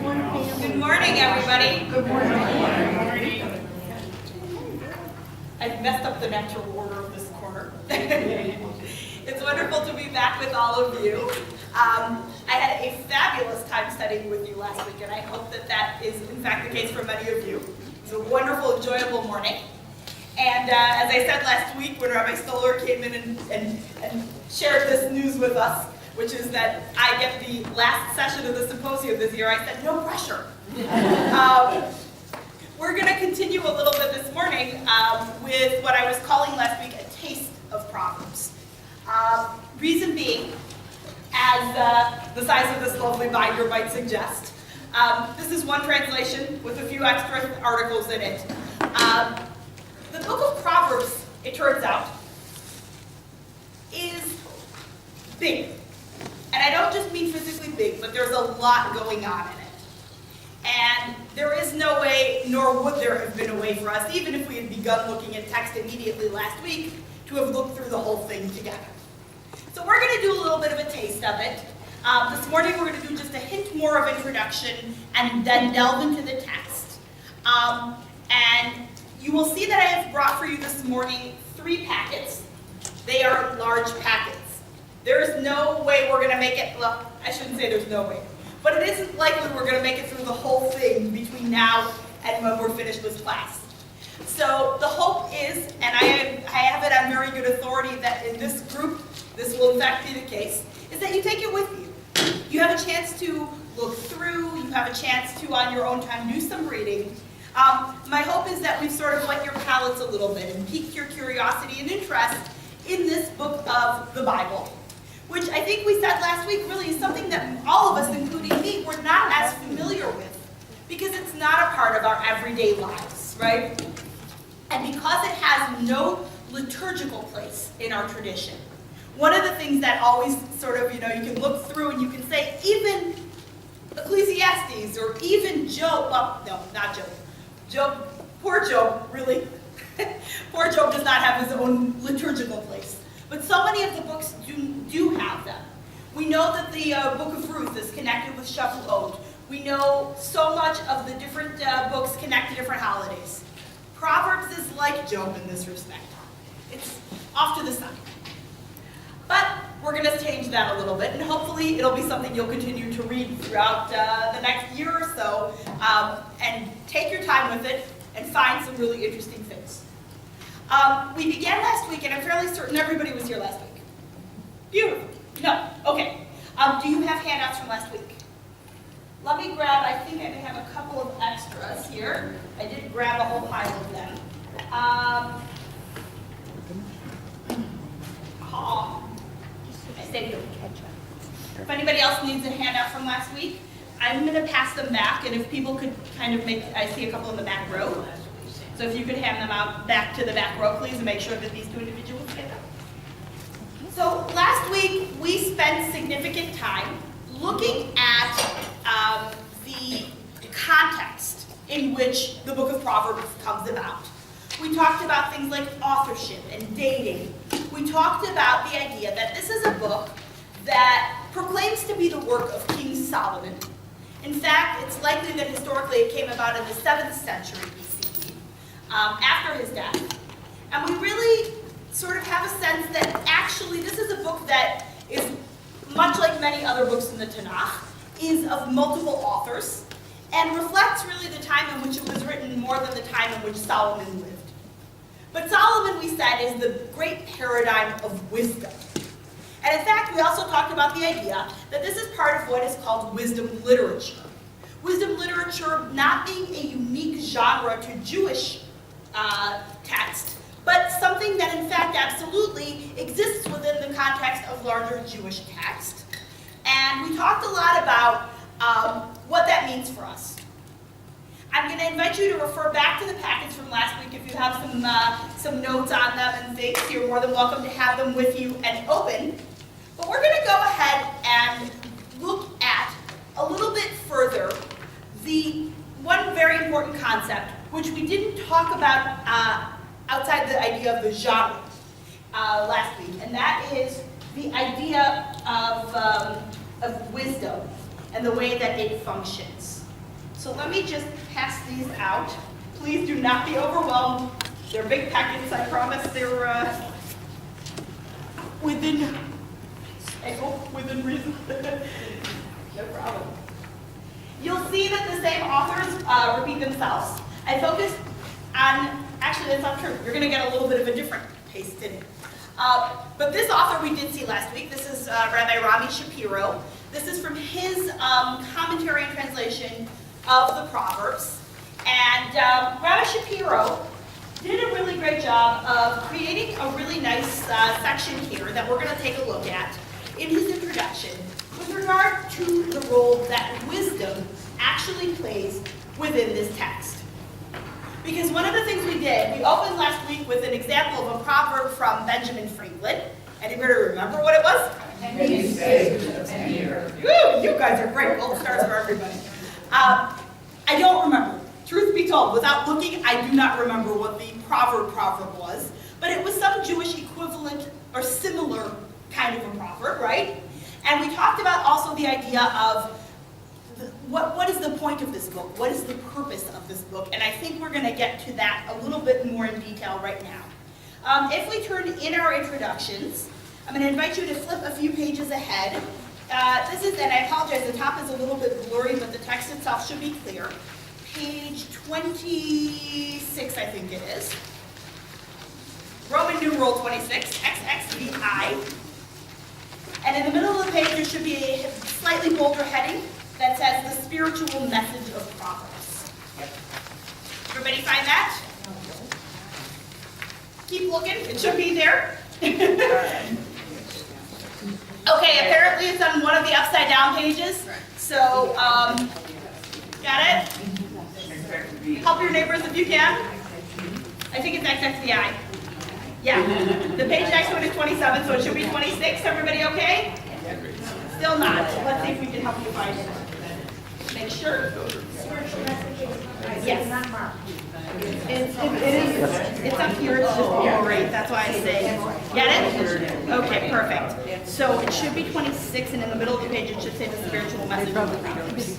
Good morning, everybody. Good morning. I've messed up the natural order of this corner. It's wonderful to be back with all of you. I had a fabulous time studying with you last week, and I hope that that is, in fact, the case for many of you. It was a wonderful, enjoyable morning. And as I said last week, when Rabbi Stoller came in and shared this news with us, which is that I get the last session of the symposium this year, I said, no pressure. We're going to continue a little bit this morning with what I was calling last week a taste of Proverbs. Reason being, as the size of this lovely binder might suggest, this is one translation with a few extra articles in it. The book of Proverbs, it turns out, is big. And I don't just mean physically big, but there's a lot going on in it. And there is no way, nor would there have been a way for us, even if we had begun looking at text immediately last week, to have looked through the whole thing together. So we're going to do a little bit of a taste of it. This morning we're going to do just a hint more of introduction and then delve into the text. And you will see that I have brought for you this morning 3 packets. They are large packets. There is no way we're going to make it, well, I shouldn't say there's no way, but it isn't likely we're going to make it through the whole thing between now and when we're finished with class. So the hope is, and I have it on very good authority that in this group, this will in fact be the case, is that you take it with you. You have a chance to look through, you have a chance to, on your own time, do some reading. My hope is that we've sort of whet your palates a little bit and piqued your curiosity and interest in this book of the Bible, which I think we said last week really is something that all of us, including me, were not as familiar with because it's not a part of our everyday lives, right? And because it has no liturgical place in our tradition. One of the things that always sort of, you can look through and you can say, even Ecclesiastes or even Job, well, no, not Job. Job, poor Job, really. Poor Job does not have his own liturgical place. But so many of the books do have them. We know that the book of Ruth is connected with Shavuot. We know so much of the different books connect to different holidays. Proverbs is like Job in this respect. It's off to the side. But we're going to change that a little bit, and hopefully it'll be something you'll continue to read throughout the next year or so, and take your time with it and find some really interesting things. We began last week, and I'm fairly certain everybody was here last week. Beautiful. No? Okay. Do you have handouts from last week? Let me grab, I think I may have a couple of extras here. I did grab a whole pile of them. I saved them. If anybody else needs a handout from last week, I'm going to pass them back, and if people could kind of I see a couple in the back row. So if you could hand them out back to the back row, please, and make sure that these 2 individuals get them. So last week, we spent significant time looking at the context in which the book of Proverbs comes about. We talked about things like authorship and dating. We talked about the idea that this is a book that proclaims to be the work of King Solomon. In fact, it's likely that historically it came about in the 7th century BCE, after his death. And we really sort of have a sense that actually this is a book that is, much like many other books in the Tanakh, is of multiple authors and reflects really the time in which it was written more than the time in which Solomon lived. But Solomon, we said, is the great paradigm of wisdom. And in fact, we also talked about the idea that this is part of what is called wisdom literature. Wisdom literature not being a unique genre to Jewish text, but something that in fact absolutely exists within the context of larger Jewish text. And we talked a lot about what that means for us. I'm going to invite you to refer back to the packets from last week if you have some notes on them and things. You're more than welcome to have them with you and open. But we're going to go ahead and look at a little bit further the one very important concept, which we didn't talk about outside the idea of the genre last week, and that is the idea of wisdom and the way that it functions. So let me just pass these out. Please do not be overwhelmed. They're big packets, I promise. They're within reason. No problem. You'll see that the same authors repeat themselves. I focused on, actually that's not true. You're going to get a little bit of a different taste in it. But this author we did see last week. This is Rabbi Rami Shapiro. This is from his commentary and translation of the Proverbs. And Rabbi Shapiro did a really great job of creating a really nice section here that we're going to take a look at in his introduction with regard to the role that wisdom actually plays within this text. Because one of the things we did, we opened last week with an example of a proverb from Benjamin Franklin. Anybody remember what it was? Woo, you guys are great. Gold stars for everybody. I don't remember. Truth be told, without looking, I do not remember what the proverb was. But it was some Jewish equivalent or similar kind of a proverb, right? And we talked about also the idea of what is the point of this book? What is the purpose of this book? And I think we're going to get to that a little bit more in detail right now. If we turn in our introductions, I'm going to invite you to flip a few pages ahead. This is, and I apologize, the top is a little bit blurry, but the text itself should be clear. Page 26, I think it is. Roman numeral 26, XXVI. And in the middle of the page, there should be a slightly bolder heading that says the spiritual message of Proverbs. Everybody find that? Keep looking, it should be there. Okay, apparently it's on one of the upside down pages. So, got it? Help your neighbors if you can. I think it's XXVI. Yeah, the page next to it is 27, so it should be 26. Everybody okay? Still not. Let's see if we can help you find it. Make sure. Yes. It's up here. It's just great. That's why I say. Get it? Okay, perfect. So it should be 26, and in the middle of the page it should say the spiritual message of the Proverbs.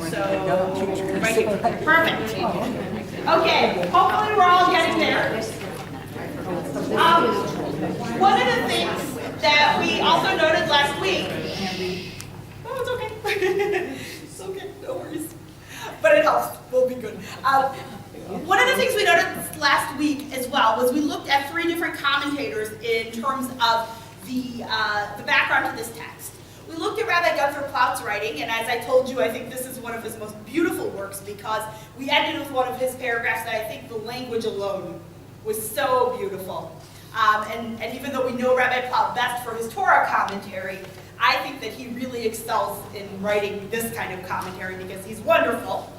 So right here. Perfect. Okay. Hopefully we're all getting there. One of the things that we also noted last week, oh, it's okay. It's okay, no worries. But it helps, we'll be good. One of the things we noted last week as well was we looked at 3 different commentators in terms of the background to this text. We looked at Rabbi Gunther Plaut's writing, and as I told you, I think this is one of his most beautiful works because we ended with one of his paragraphs that I think the language alone was so beautiful. And even though we know Rabbi Plaut best for his Torah commentary, I think that he really excels in writing this kind of commentary because he's wonderful.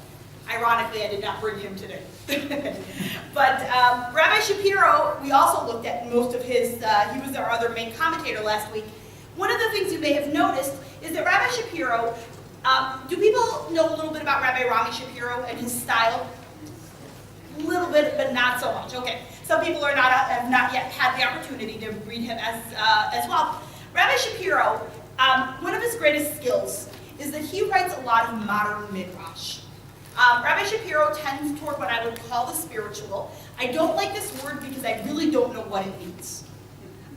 Ironically, I did not bring him today. But Rabbi Shapiro, we also looked at most of his, he was our other main commentator last week. One of the things you may have noticed is that Rabbi Shapiro, do people know a little bit about Rabbi Rami Shapiro and his style? A little bit, but not so much. Okay. Some people have not yet had the opportunity to read him as well. Rabbi Shapiro, one of his greatest skills is that he writes a lot of modern midrash. Rabbi Shapiro tends toward what I would call the spiritual. I don't like this word because I really don't know what it means.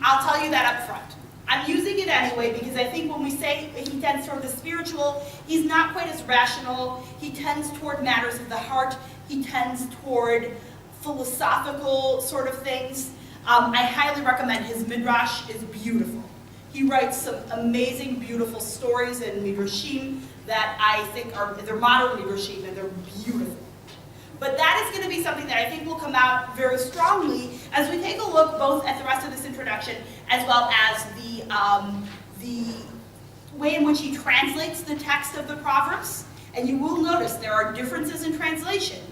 I'll tell you that up front. I'm using it anyway because I think when we say he tends toward the spiritual, he's not quite as rational. He tends toward matters of the heart. He tends toward philosophical sort of things. I highly recommend his midrash is beautiful. He writes some amazing, beautiful stories and midrashim that I think they're modern midrashim and they're beautiful. But that is going to be something that I think will come out very strongly as we take a look both at the rest of this introduction as well as the way in which he translates the text of the Proverbs. And you will notice there are differences in translation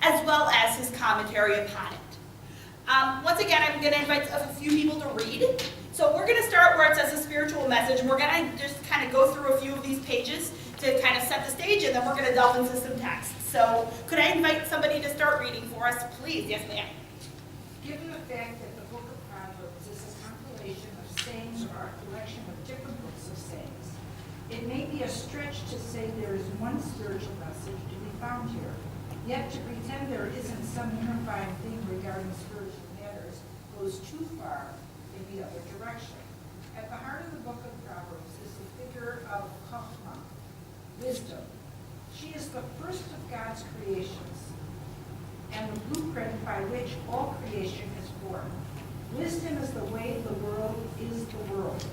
as well as his commentary upon it. Once again, I'm going to invite a few people to read. So we're going to start where it says a spiritual message. We're going to just kind of go through a few of these pages to kind of set the stage, and then we're going to delve into some text. So could I invite somebody to start reading for us, please? Yes, ma'am. Given the fact that the book of Proverbs is a compilation of sayings or a collection of different books of sayings, It may be a stretch to say there is one spiritual message to be found here, yet to pretend there isn't some unifying theme regarding spiritual matters goes too far in the other direction. At the heart of the book of Proverbs is the figure of Chokhmah, wisdom. She is the first of God's creations and the blueprint by which all creation is formed. Wisdom is the way the world is the world.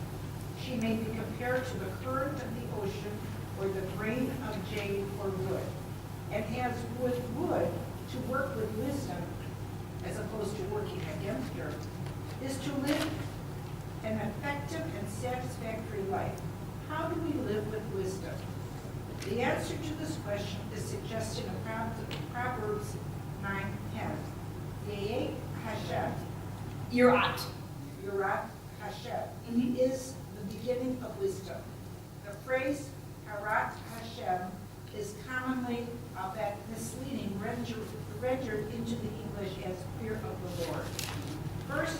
She may be compared to the current of the ocean or the grain of jade or wood. And as with wood, to work with wisdom, as opposed to working against her, is to live an effective and satisfactory life. How do we live with wisdom? The answer to this question is suggested in Proverbs 9:10. Ye'eh Hashem, Yurat. Yurat Hashem, is the beginning of wisdom. The phrase Harat Hashem is commonly, albeit misleading, rendered into the English as fear of the Lord. First,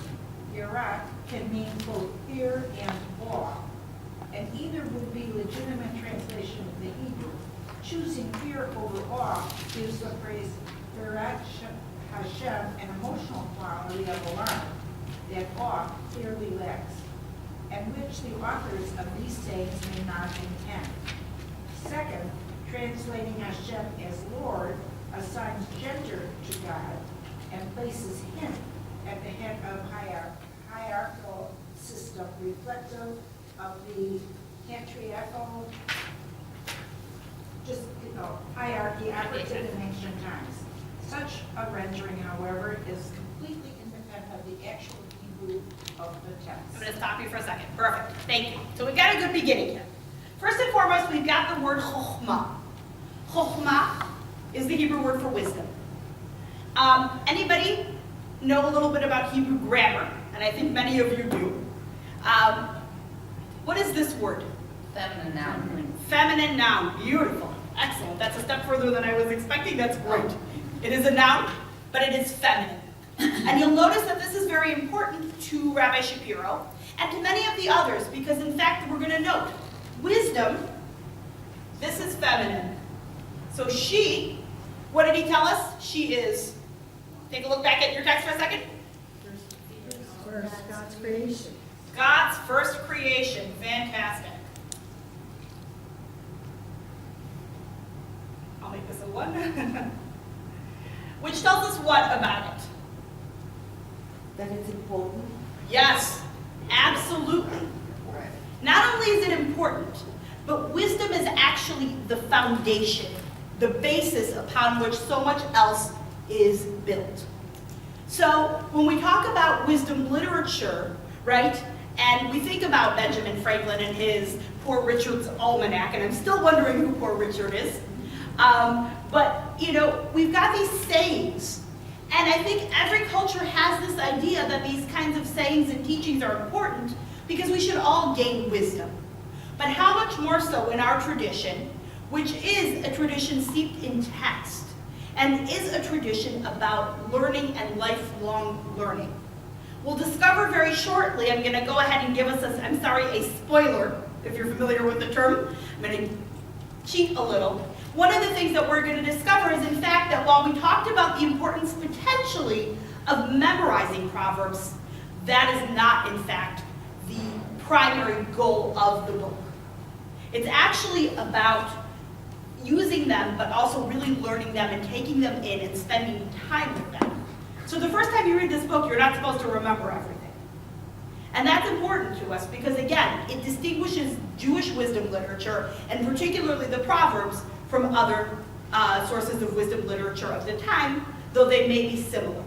Yirat can mean both fear and awe, and either would be legitimate translation of the Hebrew. Choosing fear over awe gives the phrase Yirat Hashem an emotional quality of alarm that awe clearly lacks, and which the authors of these sayings may not intend. Second, translating Hashem as Lord assigns gender to God and places him at the head of hierarchical system reflective of the patriarchal hierarchy operative in ancient times. Such a rendering, however, is completely independent of the actual Hebrew of the text. I'm going to stop you for a second. Perfect. Thank you. So we've got a good beginning here. First and foremost, we've got the word chokhmah. Chokhmah is the Hebrew word for wisdom. Anybody know a little bit about Hebrew grammar? And I think many of you do. What is this word? Feminine noun. Feminine noun. Beautiful. Excellent. That's a step further than I was expecting. That's great. It is a noun, but it is feminine. And you'll notice that this is very important to Rabbi Shapiro and to many of the others, because in fact, we're going to note, wisdom, this is feminine. So she, what did he tell us? She is, take a look back at your text for a second. First, God's creation. God's first creation. Fantastic. I'll make this a 1. Which tells us what about it? That it's important. Yes, absolutely. Not only is it important, but wisdom is actually the foundation, the basis upon which so much else is built. So when we talk about wisdom literature, right, and we think about Benjamin Franklin and his Poor Richard's Almanac, and I'm still wondering who Poor Richard is, but we've got these sayings, and I think every culture has this idea that these kinds of sayings and teachings are important because we should all gain wisdom. But how much more so in our tradition, which is a tradition steeped in text, and is a tradition about learning and lifelong learning. We'll discover very shortly, I'm going to go ahead and give us a spoiler, if you're familiar with the term. I'm going to cheat a little. One of the things that we're going to discover is, in fact, that while we talked about the importance potentially of memorizing Proverbs, that is not, in fact, the primary goal of the book. It's actually about using them, but also really learning them and taking them in and spending time with them. So the first time you read this book, you're not supposed to remember everything. And that's important to us because, again, it distinguishes Jewish wisdom literature, and particularly the Proverbs, from other sources of wisdom literature of the time, though they may be similar.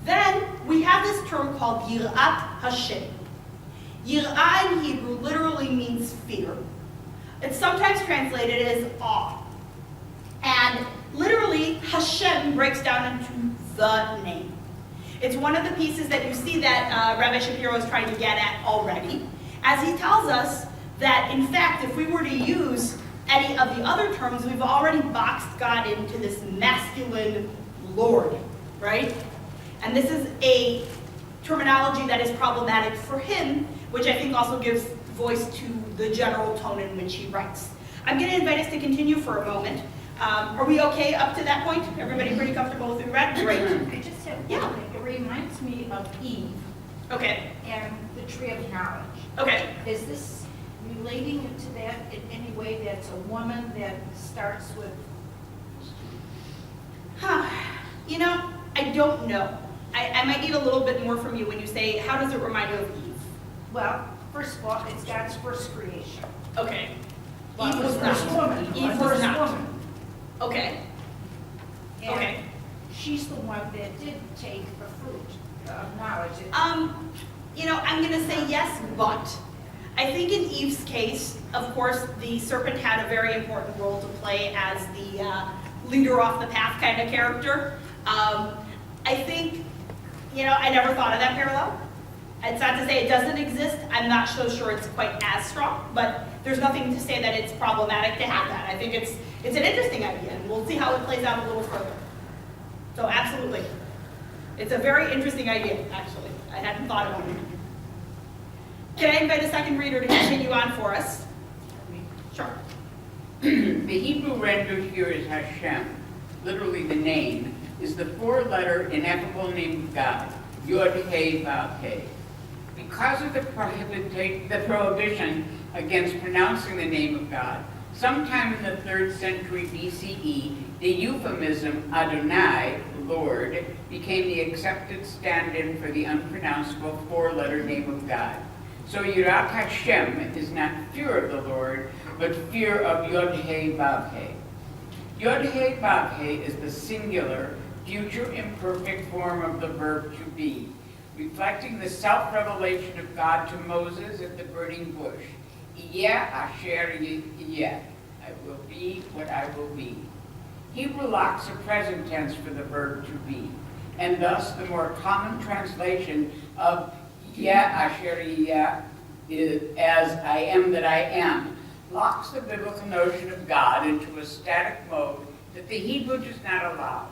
Then we have this term called Yirat Hashem. Yirah in Hebrew literally means fear. It's sometimes translated as awe. And literally, Hashem breaks down into the name. It's one of the pieces that you see that Rabbi Shapiro is trying to get at already, as he tells us that, in fact, if we were to use any of the other terms, we've already boxed God into this masculine Lord, right? And this is a terminology that is problematic for him, which I think also gives voice to the general tone in which he writes. I'm going to invite us to continue for a moment. Are we okay up to that point? Everybody pretty comfortable with what we read? Great. I just have Yeah. one thing. It reminds me of Eve Okay, and the tree of knowledge. okay. Is this relating it to that in any way? That's a woman that starts with, You know, I don't know. I might need a little bit more from you when you say, how does it remind you of Eve? well, first of all, it's God's first creation. Okay. Well, Eve it was first not. woman. Eve was First not. woman. Okay, And okay. she's the one that did take the fruit of knowledge. You know, I'm going to say yes, but I think in Eve's case, of course, the serpent had a very important role to play as the leader off the path kind of character. I think, you know, I never thought of that parallel. It's not to say it doesn't exist. I'm not so sure it's quite as strong, but there's nothing to say that it's problematic to have that. I think it's an interesting idea, and we'll see how it plays out a little further. So absolutely. It's a very interesting idea, actually. I hadn't thought about it. Can I invite a second reader to continue on for us? Sure. The Hebrew rendered here is Hashem, literally the name, is the four-letter ineffable name of God, Yod-Heh-Vav-Heh. Because of the prohibition against pronouncing the name of God, sometime in the 3rd century BCE, the euphemism Adonai, Lord, became the accepted stand-in for the unpronounceable four-letter name of God. So Yirat Hashem is not fear of the Lord, but fear of Yod-Heh-Vav-Heh. Yod-Heh-Vav-Heh is the singular, future imperfect form of the verb to be, reflecting the self-revelation of God to Moses at the burning bush. Yeh asher yeh, I will be what I will be. Hebrew lacks a present tense for the verb to be, and thus the more common translation of Yeh asher yeh is as I am that I am, locks the biblical notion of God into a static mode that the Hebrew does not allow.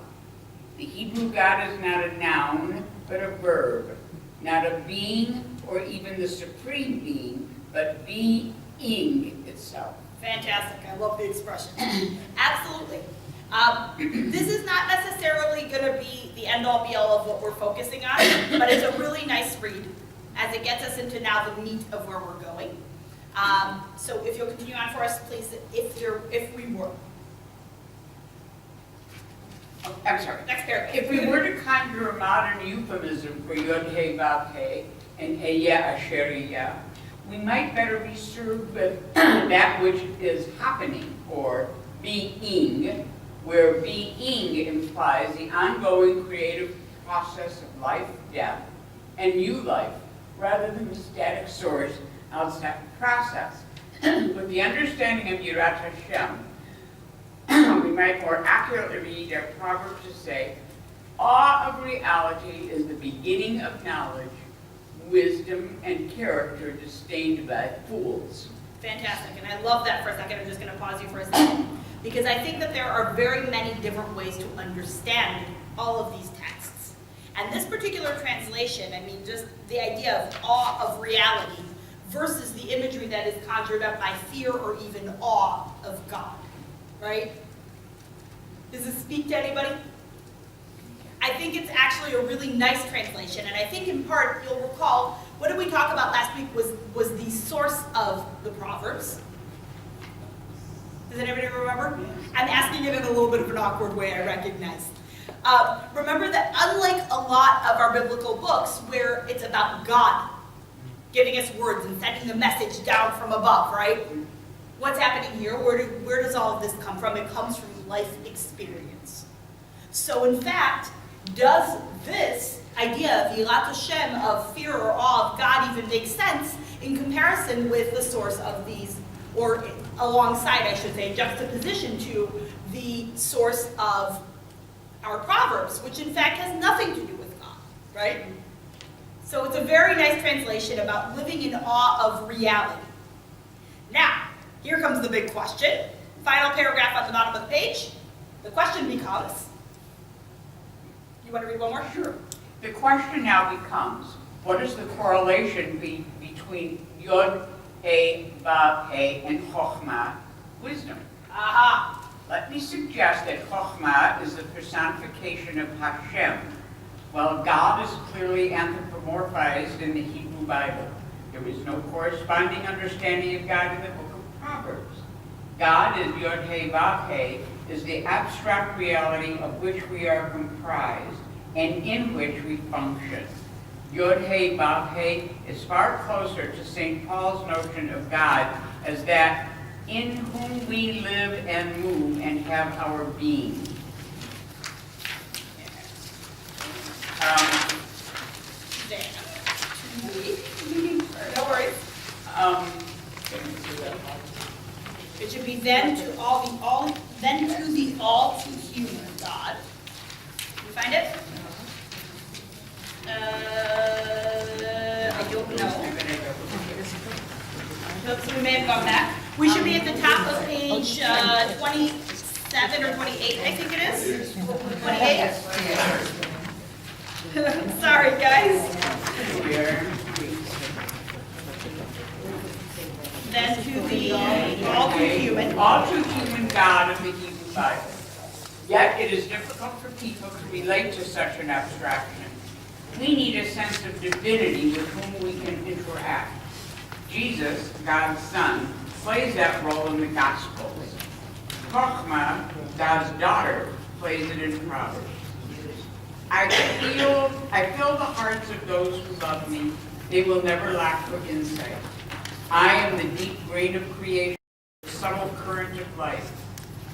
The Hebrew God is not a noun, but a verb, not a being or even the supreme being, but being itself. Fantastic. I love the expression. Absolutely. This is not necessarily going to be the end-all be-all of what we're focusing on, but it's a really nice read as it gets us into now the meat of where we're going. So if you'll continue on for us, please, if we were. Oh, I'm sorry. Next paragraph. If we were to conjure a modern euphemism for Yod-Heh-Vav-Heh and Yeh asher yeh, we might better be served with that which is happening, or being, where being implies the ongoing creative process of life, death, and new life, rather than the static source outside the process. With the understanding of Yirat Hashem, we might more accurately read our Proverbs to say, awe of reality is the beginning of knowledge, wisdom, and character disdained by fools. Fantastic, and I love that for a second. I'm just going to pause you for a second, because I think that there are very many different ways to understand all of these texts. And this particular translation, I mean, just the idea of awe of reality versus the imagery that is conjured up by fear or even awe of God, right? Does this speak to anybody? I think it's actually a really nice translation, and I think in part, you'll recall, what did we talk about last week was the source of the Proverbs. Does anybody remember? I'm asking it in a little bit of an awkward way, I recognize. Remember that unlike a lot of our biblical books where it's about God giving us words and sending the message down from above, right? What's happening here? Where does all of this come from? It comes from life experience. So in fact, does this idea of Yirat Hashem, of fear or awe of God, even make sense in comparison with the source of these, or alongside, I should say, juxtaposition to the source of our Proverbs, which in fact has nothing to do with God, right? So it's a very nice translation about living in awe of reality. Now, here comes the big question. Final paragraph on the bottom of the page. The question becomes, you want to read one more? Sure. The question now becomes, what is the correlation between Yod He, Vav, He, and Chochmah, wisdom. Aha. Let me suggest that Chochmah is the personification of Hashem, while God is clearly anthropomorphized in the Hebrew Bible. There is no corresponding understanding of God in the book of Proverbs. God is Yod He Vav He, is the abstract reality of which we are comprised and in which we function. Yod He Vav He is far closer to St. Paul's notion of God as that in whom we live and move and have our being. No worries. It should be then to the all too human God. Can you find it? I don't know. Oops, we may have gone back. We should be at the top of page 27 or 28, I think it is. 28? Sorry, guys. Then to the all too human. All too human God of the Hebrew Bible. Yet it is difficult for people to relate to such an abstraction. We need a sense of divinity with whom we can interact. Jesus, God's Son, plays that role in the Gospels. Chochmah, God's daughter, plays it in Proverbs. I feel the hearts of those who love me. They will never lack for insight. I am the deep brain of creation, the subtle current of life.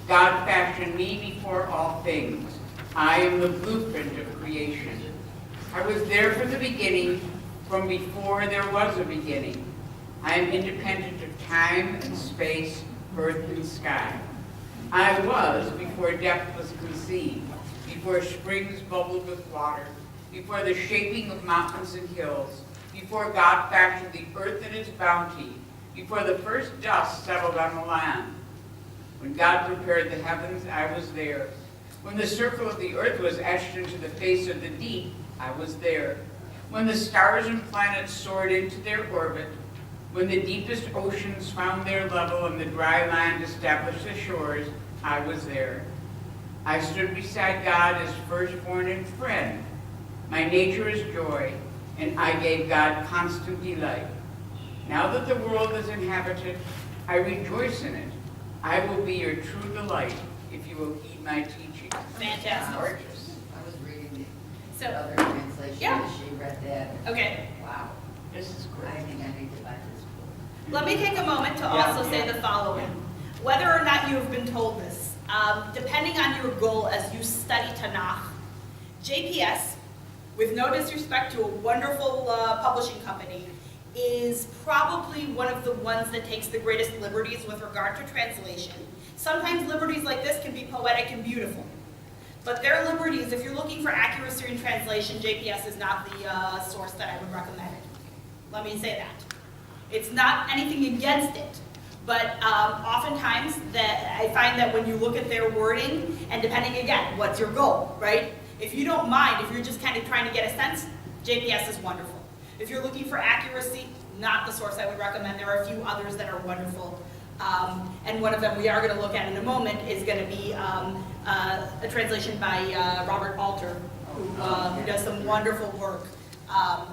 God fashioned me before all things. I am the blueprint of creation. I was there from the beginning, from before there was a beginning. I am independent of time and space, earth and sky. I was before depth was conceived, before springs bubbled with water, before the shaping of mountains and hills, before God fashioned the earth and its bounty, before the first dust settled on the land. When God prepared the heavens, I was there. When the circle of the earth was etched into the face of the deep, I was there. When the stars and planets soared into their orbit, when the deepest oceans found their level and the dry land established the shores, I was there. I stood beside God as firstborn and friend. My nature is joy, and I gave God constant delight. Now that the world is inhabited, I rejoice in it. I will be your true delight if you will heed my teaching. Fantastic. Gorgeous. I was reading the So, other translation, yeah. and she read that. okay. Wow. This is great. I think I need to buy this book. Let me take a moment to also say the following. Whether or not you have been told this, depending on your goal as you study Tanakh, JPS, with no disrespect to a wonderful publishing company, is probably one of the ones that takes the greatest liberties with regard to translation. Sometimes liberties like this can be poetic and beautiful. But their liberties, if you're looking for accuracy in translation, JPS is not the source that I would recommend. Let me say that. It's not anything against it, but oftentimes I find that when you look at their wording, and depending again, what's your goal, right? If you don't mind, if you're just kind of trying to get a sense, JPS is wonderful. If you're looking for accuracy, not the source I would recommend. There are a few others that are wonderful. And one of them we are going to look at in a moment is going to be a translation by Robert Alter, who does some wonderful work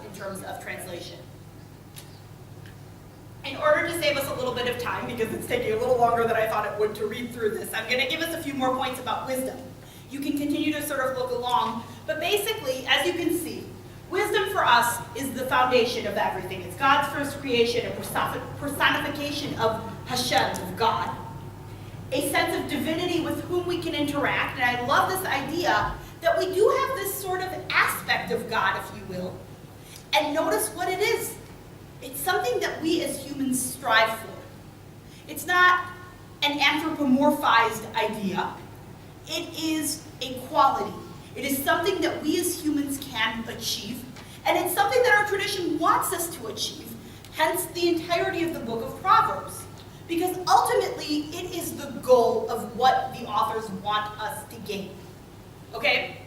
in terms of translation. In order to save us a little bit of time, because it's taking a little longer than I thought it would to read through this, I'm going to give us a few more points about wisdom. You can continue to sort of look along, but basically, as you can see, wisdom for us is the foundation of everything. It's God's first creation, a personification of Hashem, of God. A sense of divinity with whom we can interact, and I love this idea that we do have this sort of aspect of God, if you will. And notice what it is. It's something that we as humans strive for. It's not an anthropomorphized idea. It is a quality. It is something that we as humans can achieve, and it's something that our tradition wants us to achieve, hence the entirety of the book of Proverbs. Because ultimately, it is the goal of what the authors want us to gain. Okay?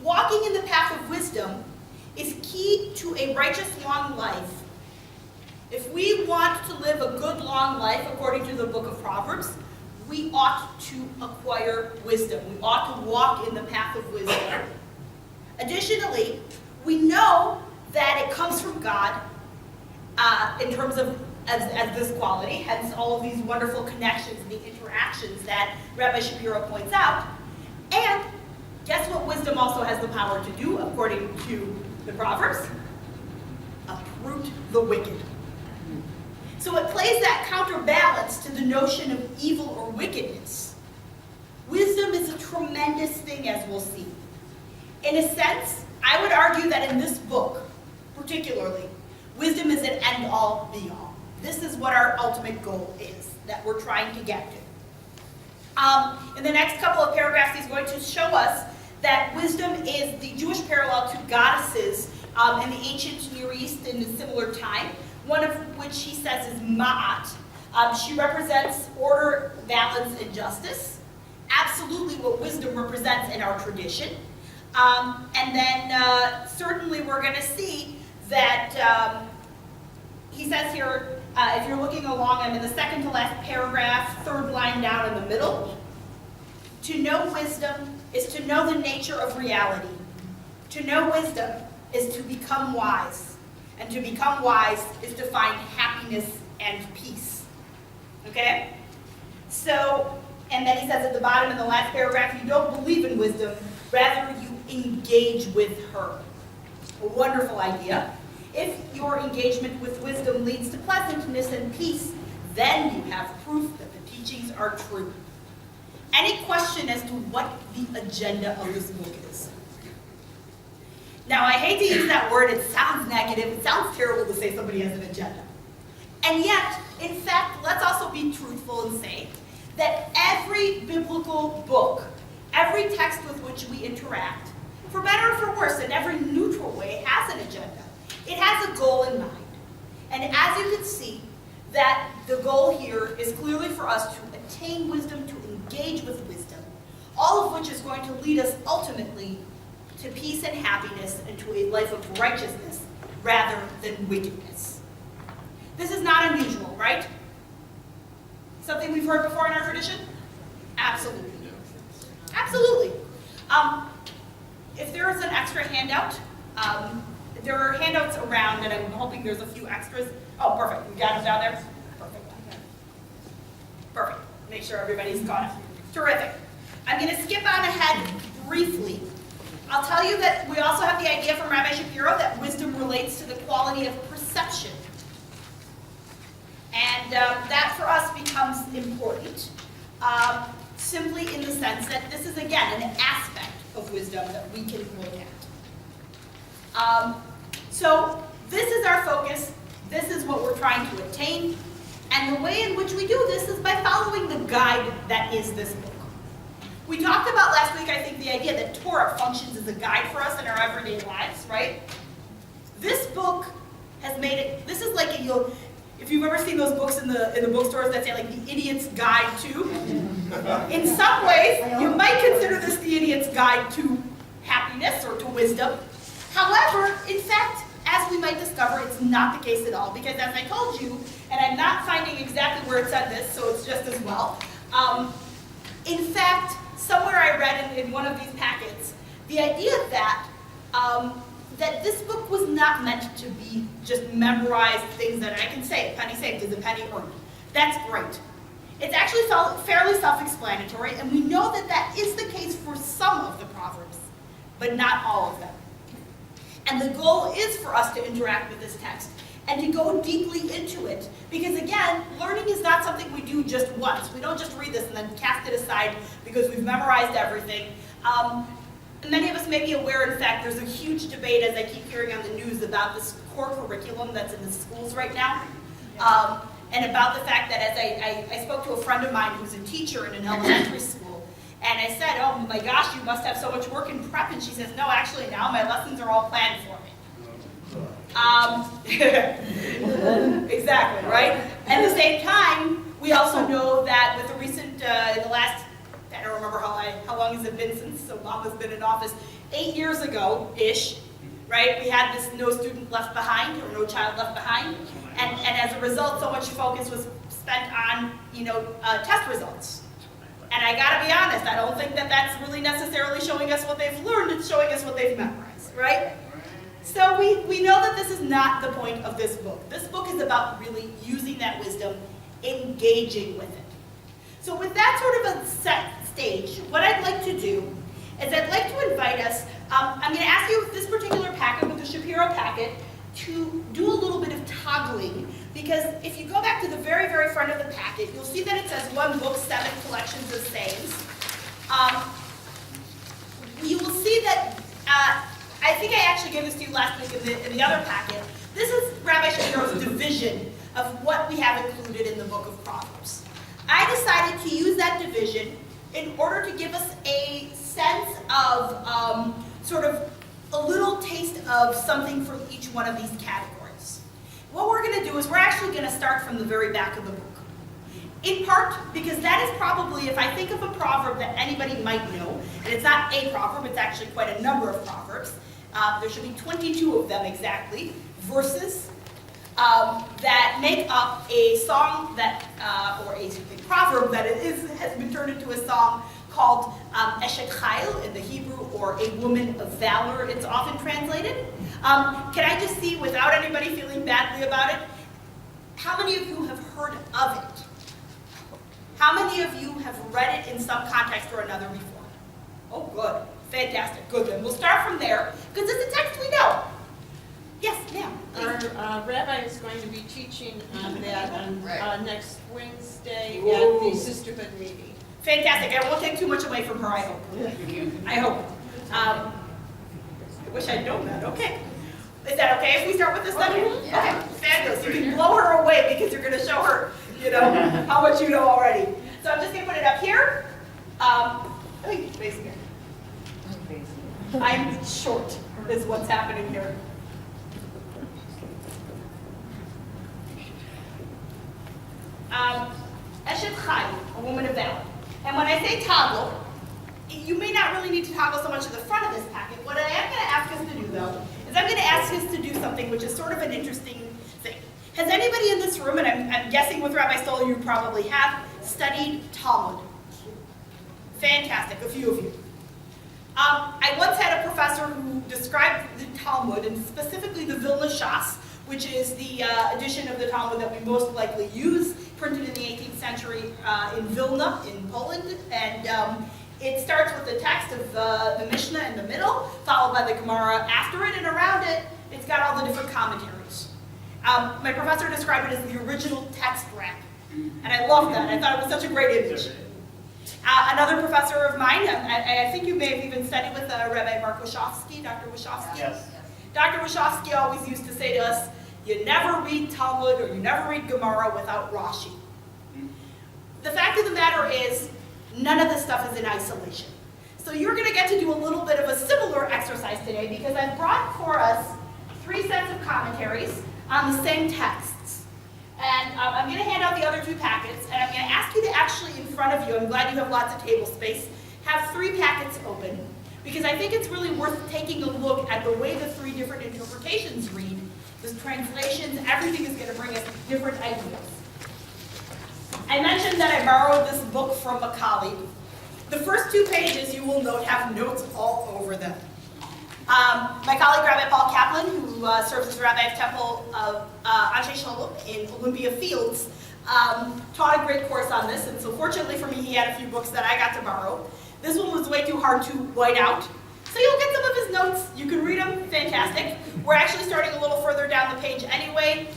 Walking in the path of wisdom is key to a righteous long life, If we want to live a good, long life, according to the book of Proverbs, we ought to acquire wisdom. We ought to walk in the path of wisdom. Additionally, we know that it comes from God in terms of as this quality, hence all of these wonderful connections and the interactions that Rabbi Shapiro points out. And guess what wisdom also has the power to do, according to the Proverbs? Uproot the wicked. So it plays that counterbalance to the notion of evil or wickedness. Wisdom is a tremendous thing, as we'll see. In a sense, I would argue that in this book, particularly, wisdom is an end-all, be-all. This is what our ultimate goal is, that we're trying to get to. In the next couple of paragraphs, he's going to show us that wisdom is the Jewish parallel to goddesses in the ancient Near East in a similar time, one of which he says is Ma'at. She represents order, balance, and justice. Absolutely what wisdom represents in our tradition. And then certainly we're going to see that he says here, if you're looking along, I'm in the second to last paragraph, third line down in the middle. To know wisdom is to know the nature of reality. To know wisdom is to become wise. And to become wise is to find happiness and peace. Okay? So, and then he says at the bottom in the last paragraph, you don't believe in wisdom, rather you engage with her. A wonderful idea. If your engagement with wisdom leads to pleasantness and peace, then you have proof that the teachings are true. Any question as to what the agenda of this book is? Now, I hate to use that word. It sounds negative. It sounds terrible to say somebody has an agenda. And yet, in fact, let's also be truthful and say that every biblical book, every text with which we interact, for better or for worse, in every neutral way, has an agenda. It has a goal in mind. And as you can see, that the goal here is clearly for us to attain wisdom, to engage with wisdom, all of which is going to lead us ultimately to peace and happiness and to a life of righteousness rather than wickedness. This is not unusual, right? Something we've heard before in our tradition? Absolutely. Absolutely. If there is an extra handout, there are handouts around, and I'm hoping there's a few extras. Oh, perfect. We got them down there? Perfect. Perfect. Make sure everybody's got it. Terrific. I'm going to skip on ahead briefly. I'll tell you that we also have the idea from Rabbi Shapiro that wisdom relates to the quality of perception. And that for us becomes important, simply in the sense that this is, again, an aspect of wisdom that we can look at. So this is our focus. This is what we're trying to attain. And the way in which we do this is by following the guide that is this book. We talked about last week, I think, the idea that Torah functions as a guide for us in our everyday lives, right? This book has made it, this is like, if you've ever seen those books in the bookstores that say like the Idiot's Guide to, in some ways, you might consider this the Idiot's Guide to happiness or to wisdom. However, in fact, as we might discover, it's not the case at all, because as I told you, and I'm not finding exactly where it said this, so it's just as well. In fact, somewhere I read in one of these packets, the idea that that this book was not meant to be just memorized things that I can say, penny saved is a penny earned. That's great. It's actually fairly self-explanatory, and we know that that is the case for some of the Proverbs, but not all of them. And the goal is for us to interact with this text and to go deeply into it. Because again, learning is not something we do just once. We don't just read this and then cast it aside because we've memorized everything. Many of us may be aware, in fact, there's a huge debate, as I keep hearing on the news, about this core curriculum that's in the schools right now. And about the fact that as I spoke to a friend of mine who's a teacher in an elementary school, and I said, oh my gosh, you must have so much work in prep. And she says, no, actually now my lessons are all planned for me. Exactly, right? At the same time, we also know that with the recent, in the last, I don't remember how long has it been since Obama's been in office, 8 years ago-ish, right? We had this no student left behind, or no child left behind. And as a result, so much focus was spent on, test results. And I gotta be honest, I don't think that that's really necessarily showing us what they've learned, it's showing us what they've memorized, right? So we know that this is not the point of this book. This book is about really using that wisdom, engaging with it. So with that sort of a set stage, what I'd like to do is I'd like to invite us, I'm gonna ask you with this particular packet, with the Shapiro packet, to do a little bit of toggling, because if you go back to the very, very front of the packet, you'll see that it says 1 book, 7 collections of sayings. You will see that, I think I actually gave this to you last week in the other packet. This is Rabbi Shapiro's division of what we have included in the book of Proverbs. I decided to use that division in order to give us a sense of sort of a little taste of something from each one of these categories. What we're going to do is we're actually going to start from the very back of the book. In part because that is probably, if I think of a proverb that anybody might know, and it's not a proverb, it's actually quite a number of proverbs. There should be 22 of them exactly, verses that make up a song that, or a proverb that has been turned into a song called Echad in the Hebrew, or a woman of valor, it's often translated. Can I just see, without anybody feeling badly about it, how many of you have heard of it? How many of you have read it in some context or another before? Oh, good. Fantastic. Good, then. We'll start from there, because it's a text we know. Yes, ma'am. Our rabbi is going to be teaching on that on next Wednesday Ooh. at the Sisterhood meeting. Fantastic. I won't take too much away from her, I hope. I hope. I wish I'd known that. Okay. Is that okay if we start with this study? Yeah. Okay, fabulous. You can blow her away because you're going to show her, how much you know already. So I'm just going to put it up here. I think it's facing here. I'm short, is what's happening here. Echad, a woman of valor. And when I say toggle, you may not really need to toggle so much at the front of this packet. What I am going to ask us to do, though, is I'm going to ask us to do something which is sort of an interesting thing. Has anybody in this room, and I'm guessing with Rabbi Stoll you probably have, studied Talmud? Fantastic, a few of you. I once had a professor who described the Talmud, and specifically the Vilna Shas, which is the edition of the Talmud that we most likely use, printed in the 18th century in Vilna, in Poland. And it starts with the text of the Mishnah in the middle, followed by the Gemara after it, and around it, it's got all the different commentaries. My professor described it as the original text wrap, and I love that. I thought it was such a great image. Another professor of mine, I think you may have even studied with Rabbi Mark Wachowski, Dr. Wachowski. Yes. Dr. Wachowski always used to say to us, you never read Talmud or you never read Gemara without Rashi. The fact of the matter is, none of this stuff is in isolation. So you're going to get to do a little bit of a similar exercise today, because I've brought for us 3 sets of commentaries on the same texts. And I'm going to hand out the other 2 packets, and I'm going to ask you to actually, in front of you, I'm glad you have lots of table space, have 3 packets open, because I think it's really worth taking a look at the way the 3 different interpretations read. The translations, everything is going to bring us different ideas. I mentioned that I borrowed this book from a colleague. The first 2 pages, you will note, have notes all over them. My colleague, Rabbi Paul Kaplan, who serves as Rabbi of Temple of Anshe Shalom in Olympia Fields, taught a great course on this, and so fortunately for me, he had a few books that I got to borrow. This one was way too hard to white out, so you'll get some of his notes. You can read them, fantastic. We're actually starting a little further down the page anyway,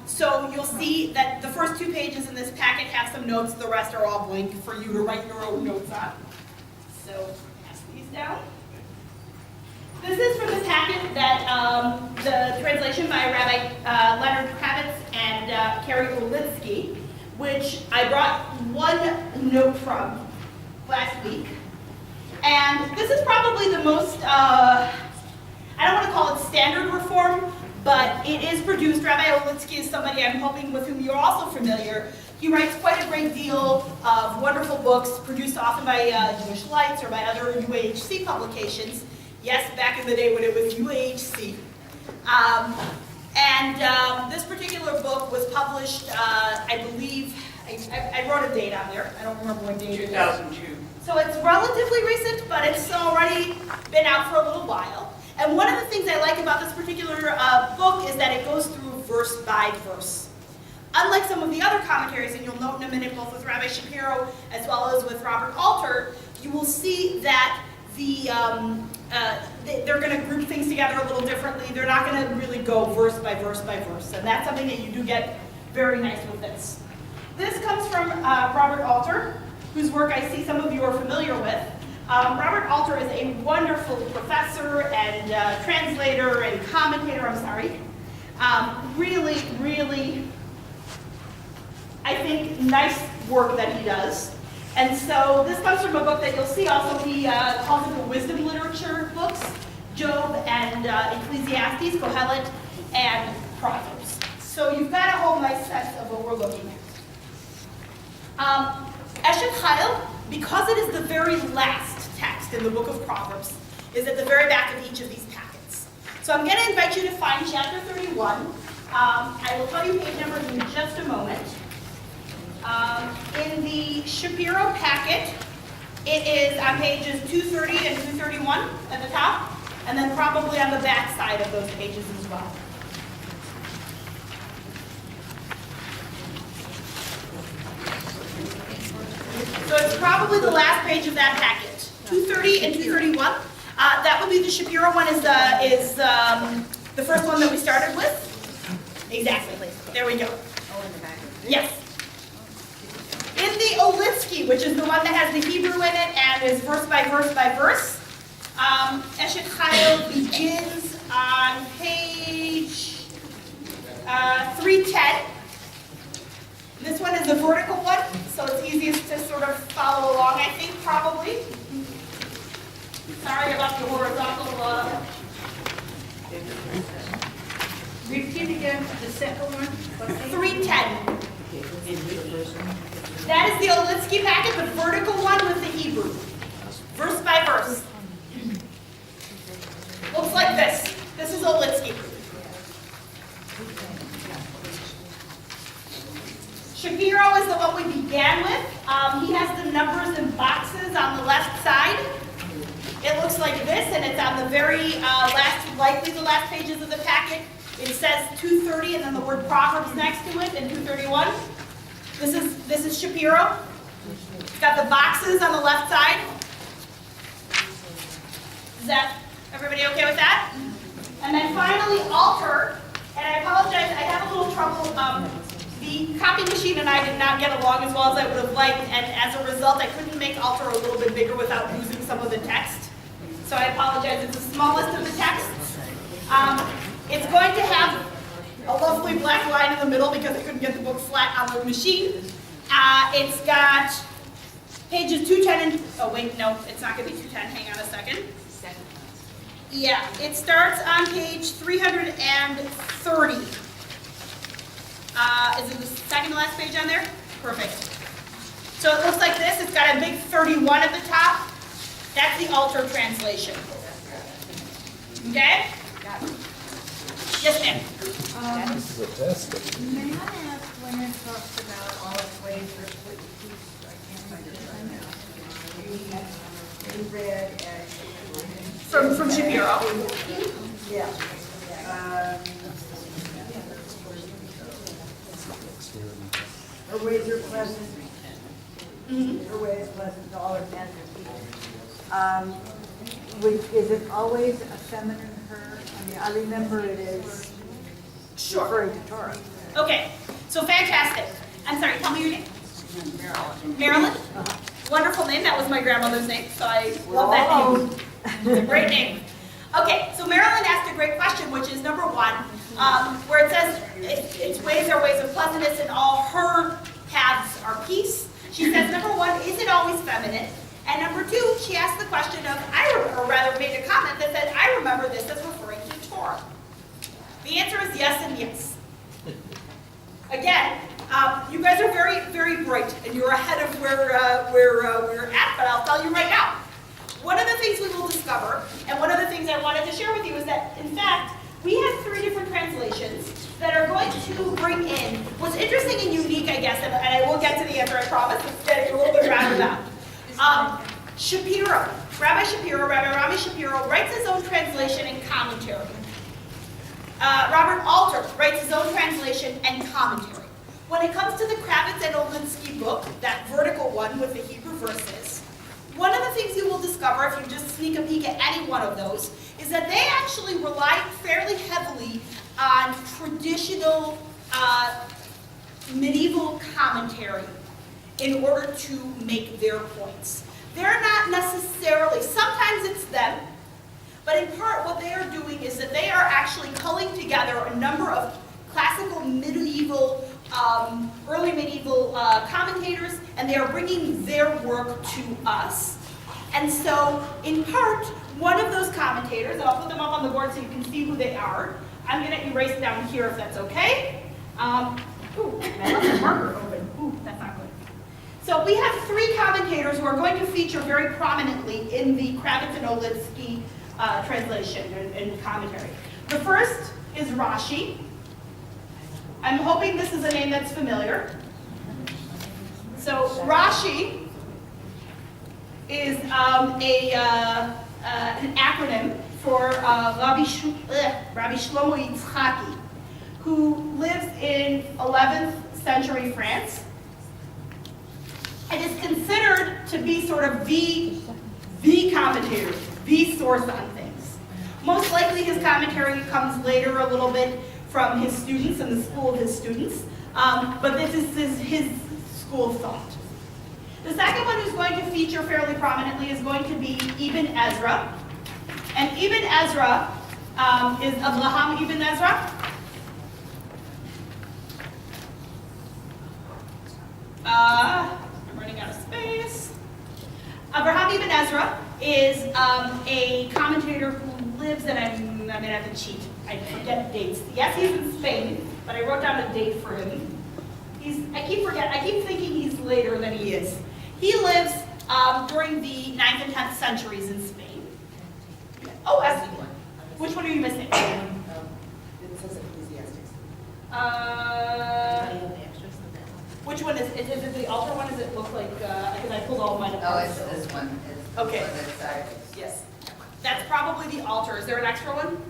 so you'll see that the first 2 pages in this packet have some notes, the rest are all blank for you to write your own notes on. So, pass these down. This is from the packet that the translation by Rabbi Leonard Kravitz and Carrie Olitsky, which I brought 1 note from last week. And this is probably the most, I don't want to call it standard reform, but it is produced. Rabbi Olitsky is somebody I'm hoping with whom you're also familiar. He writes quite a great deal of wonderful books, produced often by Jewish Lights or by other UAHC publications. Yes, back in the day when it was UAHC. And this particular book was published, I believe, I wrote a date on there. I don't remember what date it is. 2002. So it's relatively recent, but it's already been out for a little while. And one of the things I like about this particular book is that it goes through verse by verse. Unlike some of the other commentaries, and you'll note in a minute both with Rabbi Shapiro as well as with Robert Alter, you will see that they're going to group things together a little differently. They're not going to really go verse by verse by verse. And that's something that you do get very nice with this. This comes from Robert Alter, whose work I see some of you are familiar with. Robert Alter is a wonderful professor and translator and commentator, really, really, I think, nice work that he does. And so this comes from a book that you'll see also. He calls it the wisdom literature books, Job and Ecclesiastes, Kohelet, and Proverbs. So you've got a whole nice sense of what we're looking at. Echad, because it is the very last text in the book of Proverbs, is at the very back of each of these packets. So I'm going to invite you to find chapter 31. I will tell you page numbers in just a moment. In the Shapiro packet, it is on pages 230 and 231 at the top, and then probably on the back side of those pages as well. So it's probably the last page of that packet, 230 and 231. That would be the Shapiro one. Is the first one that we started with? Exactly. There we go. Oh, in the back. Yes. In the Olitsky, which is the one that has the Hebrew in it and is verse by verse by verse, Eshet Chayil begins on page 310. This one is the vertical one, so it's easiest to sort of follow along, I think, probably. Sorry about the horizontal. Repeat again the second one. 310. That is the Olitsky packet, the vertical one with the Hebrew. Verse by verse. Looks like this. This is Olitsky. Shapiro is the one we began with. He has the numbers in boxes on the left side. It looks like this, and it's on the very last, likely the last pages of the packet. It says 230 and then the word Proverbs next to it in 231. This is Shapiro. It's got the boxes on the left side. Is that everybody okay with that? And then finally Alter, and I apologize, I have a little trouble. The copy machine and I did not get along as well as I would have liked, and as a result I couldn't make Alter a little bit bigger without losing some of the text. So I apologize, it's the smallest of the texts. It's going to have a lovely black line in the middle because I couldn't get the book flat on the machine. It's got pages 210 and, oh wait, no, it's not going to be 210, hang on a second. Yeah, it starts on page 330. Is it the second to last page on there? Perfect. So it looks like this. It's got a big 31 at the top. That's the Alter translation. Okay? Yes, ma'am. May I ask when it talks about all its ways are split in pieces? I can't find it right now. You read From Shapiro. Yeah. Her ways are pleasant. Her way is pleasant to all her tender people. Is it always a feminine her? I mean, I remember it is Sure. referring to Torah. Okay, so fantastic. I'm sorry, tell me your name. Marilyn. Wonderful name. That was my grandmother's name, so I love that name. It's a great name. Okay, so Marilyn asked a great question, which is number one, where it says its ways are ways of pleasantness and all her paths are peace. She says, number one, is it always feminine? And number two, she asked the question of, or rather made a comment that said, I remember this as referring to Torah. The answer is yes and yes. Again, you guys are very, very bright, and you're ahead of where we're at, but I'll tell you right now. One of the things we will discover, and one of the things I wanted to share with you is that, in fact, we have 3 different translations that are going to bring in what's interesting and unique, I guess, and I will get to the answer, I promise. It's getting a little bit roundabout. Shapiro, Rabbi Rami Shapiro writes his own translation and commentary. Robert Alter writes his own translation and commentary. When it comes to the Kravitz and Olinsky book, that vertical one with the Hebrew verses, one of the things you will discover if you just sneak a peek at any one of those is that they actually rely fairly heavily on traditional medieval commentary in order to make their points. They're not necessarily, sometimes it's them, but in part what they are doing is that they are actually culling together a number of classical medieval, early medieval commentators, and they are bringing their work to us. And so, in part, one of those commentators, and I'll put them up on the board so you can see who they are. I'm going to erase down here if that's okay. Ooh, I left the marker open. Ooh, that's not good. So we have 3 commentators who are going to feature very prominently in the Kravitz and Olinsky translation and commentary. The first is Rashi. I'm hoping this is a name that's familiar. So Rashi is an acronym for Rabbi Shlomo Yitzchaki, who lives in 11th century France and is considered to be sort of the commentator, the source on things. Most likely his commentary comes later a little bit from his students and the school of his students, but this is his school of thought. The second one who's going to feature fairly prominently is going to be Ibn Ezra. And Ibn Ezra is Abraham Ibn Ezra. I'm running out of space. Abraham Ibn Ezra is a commentator who lives, and I'm going to have to cheat. I forget dates. Yes, he's in Spain, but I wrote down a date for him. I keep thinking he's later than he is. He lives during the 9th and 10th centuries in Spain. Oh, which one are you missing? It says Ecclesiastes. Which one is it the altar one? Does it look like, because I pulled all mine Oh, apart. it's this one. It's Okay. on this side. Yes. That's probably the altar. Is there an extra one?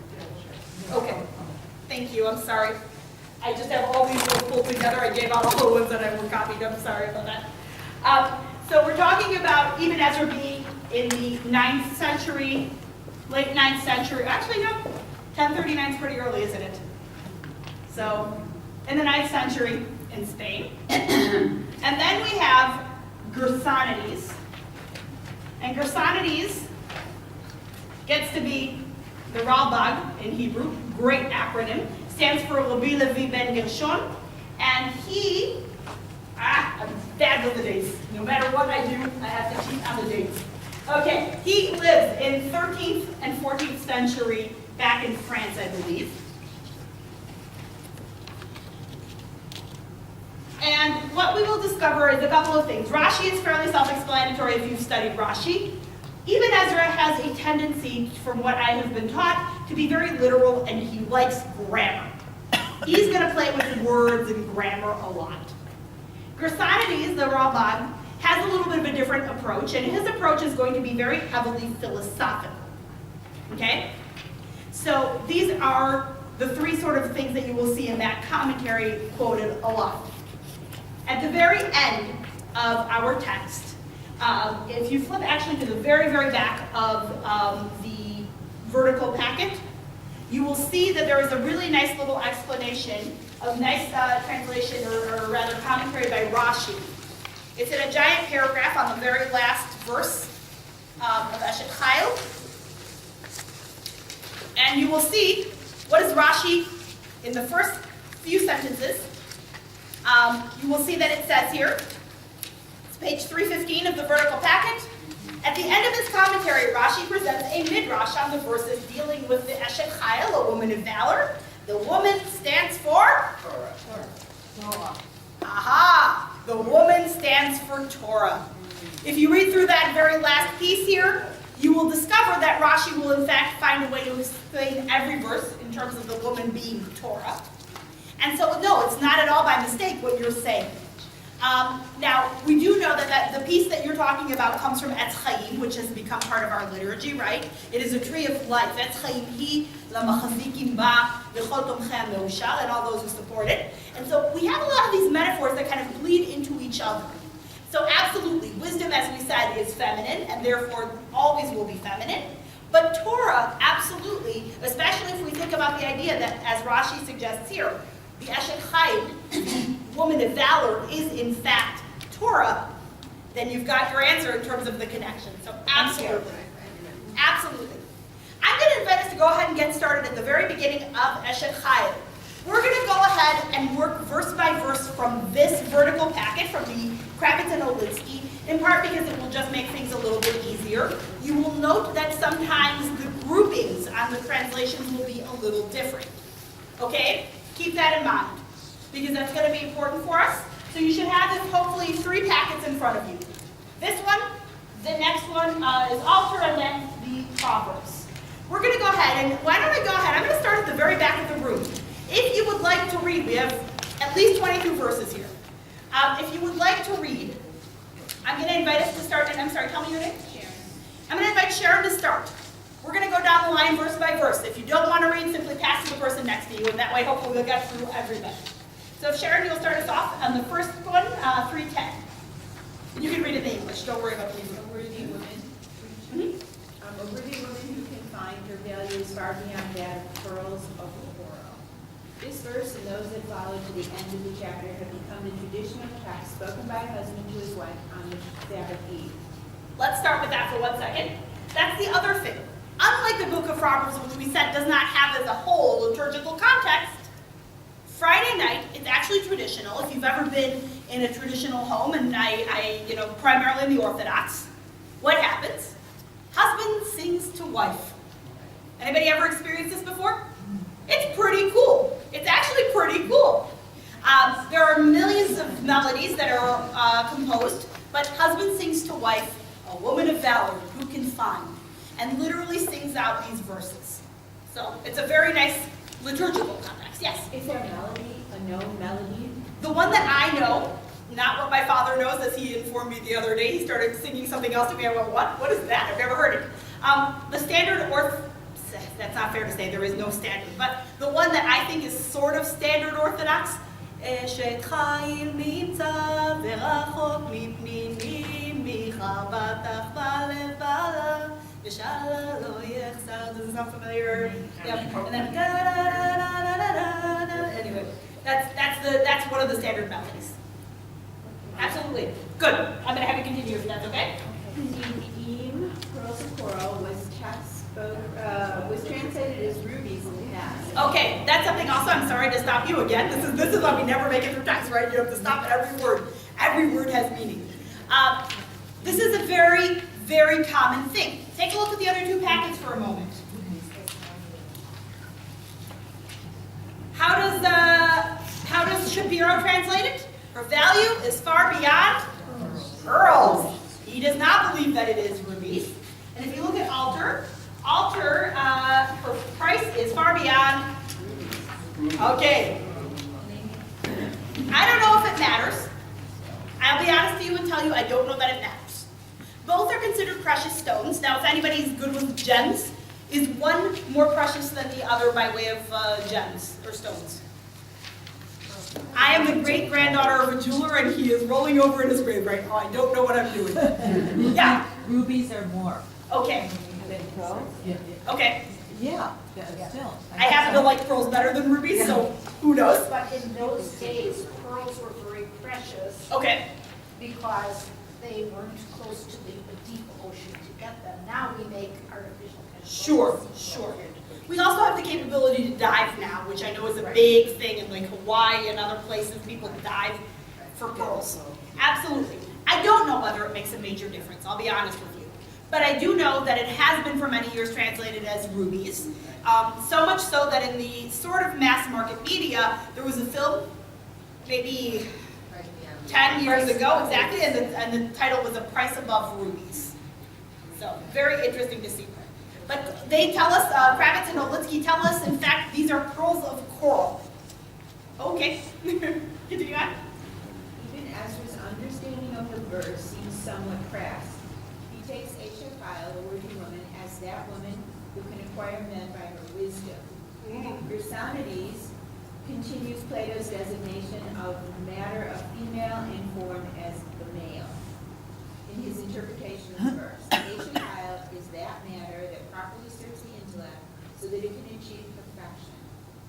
Okay. Thank you. I'm sorry. I just have all these ones pulled together. I gave out all the ones that I were copied. I'm sorry about that. So we're talking about Ibn Ezra being in the 9th century, late 9th century. Actually, no. 1039 is pretty early, isn't it? So, in the 9th century in Spain. And then we have Gersonides. And Gersonides gets to be the Ralbag in Hebrew, great acronym, stands for Rabbi Levi ben Gershon, and he, I'm bad with the dates. No matter what I do, I have to cheat on the dates. Okay, he lives in 13th and 14th century back in France, I believe. And what we will discover is a couple of things. Rashi is fairly self-explanatory if you've studied Rashi. Ibn Ezra has a tendency, from what I have been taught, to be very literal, and he likes grammar. He's going to play with words and grammar a lot. Gersonides, the Rabbi, has a little bit of a different approach, and his approach is going to be very heavily philosophical. Okay? So these are the 3 sort of things that you will see in that commentary quoted a lot. At the very end of our text, if you flip actually to the very, very back of the vertical packet, you will see that there is a really nice little explanation, a nice translation, or rather commentary by Rashi. It's in a giant paragraph on the very last verse of Echad. And you will see, what is Rashi in the first few sentences? You will see that it says here, it's page 315 of the vertical packet. At the end of his commentary, Rashi presents a midrash on the verses dealing with the Eshet Chayil, a woman of valor. The woman stands for? Torah. Aha! The woman stands for Torah. If you read through that very last piece here, you will discover that Rashi will in fact find a way to explain every verse in in terms of the woman being Torah. And so, no, it's not at all by mistake what you're saying. Now, we do know that the piece that you're talking about comes from Etz Chaim, which has become part of our liturgy, right? It is a tree of life. Etz Chaim hi lamachazikim ba v'chol tomchem me'ushal, and all those who support it. And so we have a lot of these metaphors that kind of bleed into each other. So absolutely, wisdom, as we said, is feminine, and therefore always will be feminine. But Torah, absolutely, especially if we think about the idea that, as Rashi suggests here, the Echad, the woman of valor, is in fact Torah, then you've got your answer in terms of the connection. So absolutely. Absolutely. I'm going to invite us to go ahead and get started at the very beginning of Echad. We're going to go ahead and work verse by verse from this vertical packet, from the Kravitz and Olinsky, in part because it will just make things a little bit easier. You will note that sometimes the groupings on the translations will be a little different. Okay? Keep that in mind, because that's going to be important for us. So you should have this, hopefully, 3 packets in front of you. This one, the next one is Altar, and then the Proverbs. We're going to go ahead, and why don't I go ahead? I'm going to start at the very back of the room. If you would like to read, we have at least 22 verses here. If you would like to read, I'm going to invite us to start, and I'm sorry, tell me your name? Sharon. I'm going to invite Sharon to start. We're going to go down the line verse by verse. If you don't want to read, simply pass to the person next to you, and that way hopefully we'll get through everybody. So Sharon, you'll start us off on the first one, 3:10. You can read it in English, don't worry about the Hebrew. A worthy woman. A worthy woman who can find her value is far beyond that of pearls of coral. This verse and those that follow to the end of the chapter have become the traditional text spoken by a husband to his wife on the Sabbath Eve. Let's start with that for 1 second. That's the other thing. Unlike the book of Proverbs, which we said does not have as a whole liturgical context, Friday night is actually traditional. If you've ever been in a traditional home, and I primarily in the Orthodox, what happens? Husband sings to wife. Anybody ever experienced this before? It's pretty cool. It's actually pretty cool. There are millions of melodies that are composed, but husband sings to wife, a woman of valor who can find, and literally sings out these verses. So it's a very nice liturgical context. Yes? Is there a melody, a known melody? The one that I know, not what my father knows, as he informed me the other day. He started singing something else to me. I went, what? What is that? I've never heard it. The standard that's not fair to say, there is no standard, but the one that I think is sort of standard Orthodox, Echad mitzah v'rachok mipnimi michabatach ba'levala v'shala lo yechsar. Does it sound familiar? Yep. And then da-da-da-da-da-da-da. Anyway, that's one of the standard melodies. Absolutely. Good. I'm going to have you continue if that's okay. The pearls of coral was translated as rubies in the past. Okay, that's something also. I'm sorry to stop you again. This is why we never make it through text, right? You have to stop at every word. Every word has meaning. This is a very, very common thing. Take a look at the other 2 packets for a moment. How does Shapiro translate it? Her value is far beyond pearls. He does not believe that it is rubies. And if you look at Altar, her price is far beyond. Okay. I don't know if it matters. I'll be honest to you and tell you I don't know that it matters. Both are considered precious stones. Now, if anybody's good with gems, is one more precious than the other by way of gems or stones? I am the great-granddaughter of a jeweler, and he is rolling over in his grave right now. I don't know what I'm doing. Yeah. Rubies are more. Okay. Than pearls? Okay. Yeah, still. I happen to like pearls better than rubies, so who knows? But in those days, pearls were very precious Okay. because they weren't close to the deep ocean to get them. Now we make artificial kind of Sure, pearls. sure. We also have the capability to dive now, which I know is a big thing in like Hawaii and other places. People dive for pearls. Absolutely. I don't know whether it makes a major difference, I'll be honest with you. But I do know that it has been for many years translated as rubies. So much so that in the sort of mass market media, there was a film, maybe 10 years ago, exactly, and the title was A Price Above Rubies. So, very interesting to see. But they tell us, Kravitz and Olitsky tell us, in fact, these are pearls of coral. Okay, continue on. Even Ezra's understanding of the verse seems somewhat crass. He takes Echad, the worthy woman, as that woman who can acquire men by her wisdom. Gersonides continues Plato's designation of matter of female in form as the male. In his interpretation of the verse, Echad is that matter that properly serves the intellect so that it can achieve perfection.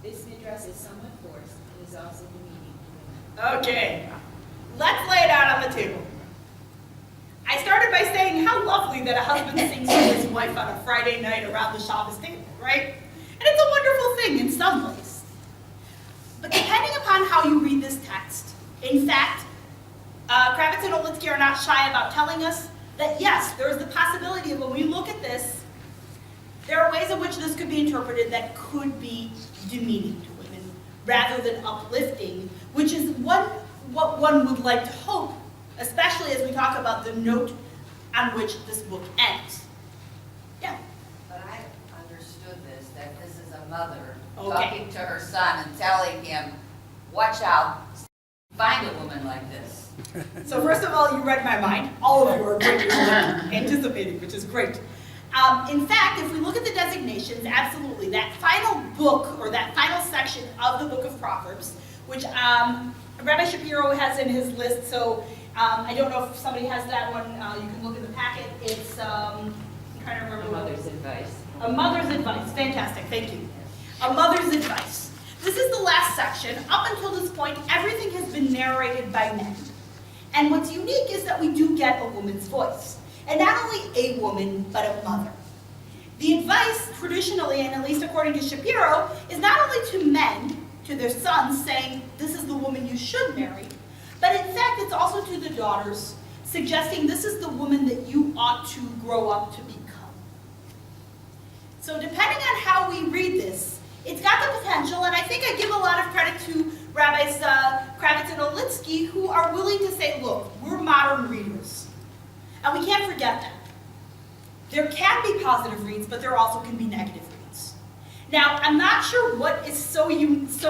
This midrash is somewhat forced and is also demeaning to women. Okay, let's lay it out on the table. I started by saying how lovely that a husband sings to his wife on a Friday night around the Shabbos table, right? And it's a wonderful thing in some ways. But depending upon how you read this text, in fact, Kravitz and Olitsky are not shy about telling us that yes, there is the possibility of when we look at this, there are ways in which this could be interpreted that could be demeaning to women rather than uplifting, which is what one would like to hope, especially as we talk about the note on which this book ends. Yeah. But I understood this, that this is a mother Okay. talking to her son and telling him, watch out, find a woman like this. So first of all, you read my mind. All of you are great anticipating, which is great. In fact, if we look at the designations, absolutely, that final book or that final section of the book of Proverbs, which Rabbi Shapiro has in his list, so I don't know if somebody has that one. You can look in the packet. It's, I'm trying to remember. A mother's advice. A mother's advice. Fantastic. Thank you. A mother's advice. This is the last section. Up until this point, everything has been narrated by men. And what's unique is that we do get a woman's voice. And not only a woman, but a mother. The advice, traditionally, and at least according to Shapiro, is not only to men, to their sons, saying, this is the woman you should marry, but in fact, it's also to the daughters, suggesting this is the woman that you ought to grow up to become. So depending on how we read this, it's got the potential, and I think I give a lot of credit to Rabbis Kravitz and Olitsky, who are willing to say, look, we're modern readers. And we can't forget that. There can be positive reads, but there also can be negative reads. Now, I'm not sure what is so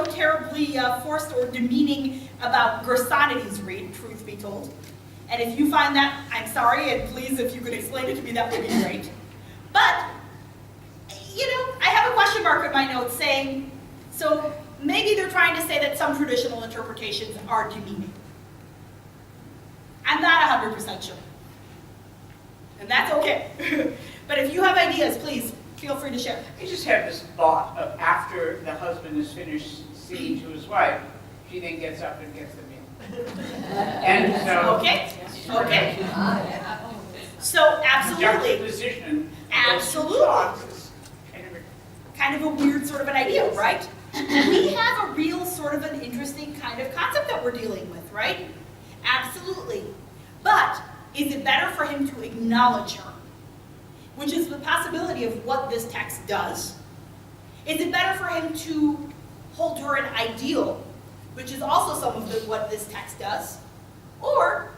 terribly forced or demeaning about Gersonides' read, truth be told. And if you find that, I'm sorry, and please, if you could explain it to me, that would be great. But, you know, I have a question mark in my notes saying, so maybe they're trying to say that some traditional interpretations are demeaning. I'm not 100% sure. And that's okay. But if you have ideas, please feel free to share. I just have this thought of after the husband is finished singing to his wife, she then gets up and gets the meal. And so... Okay, okay. So absolutely. Juxtaposition. Absolutely. Kind of a weird sort of an idea, right? We have a real sort of an interesting kind of concept that we're dealing with, right? Absolutely. But is it better for him to acknowledge her? Which is the possibility of what this text does. Is it better for him to hold her an ideal, which is also some of what this text does? Or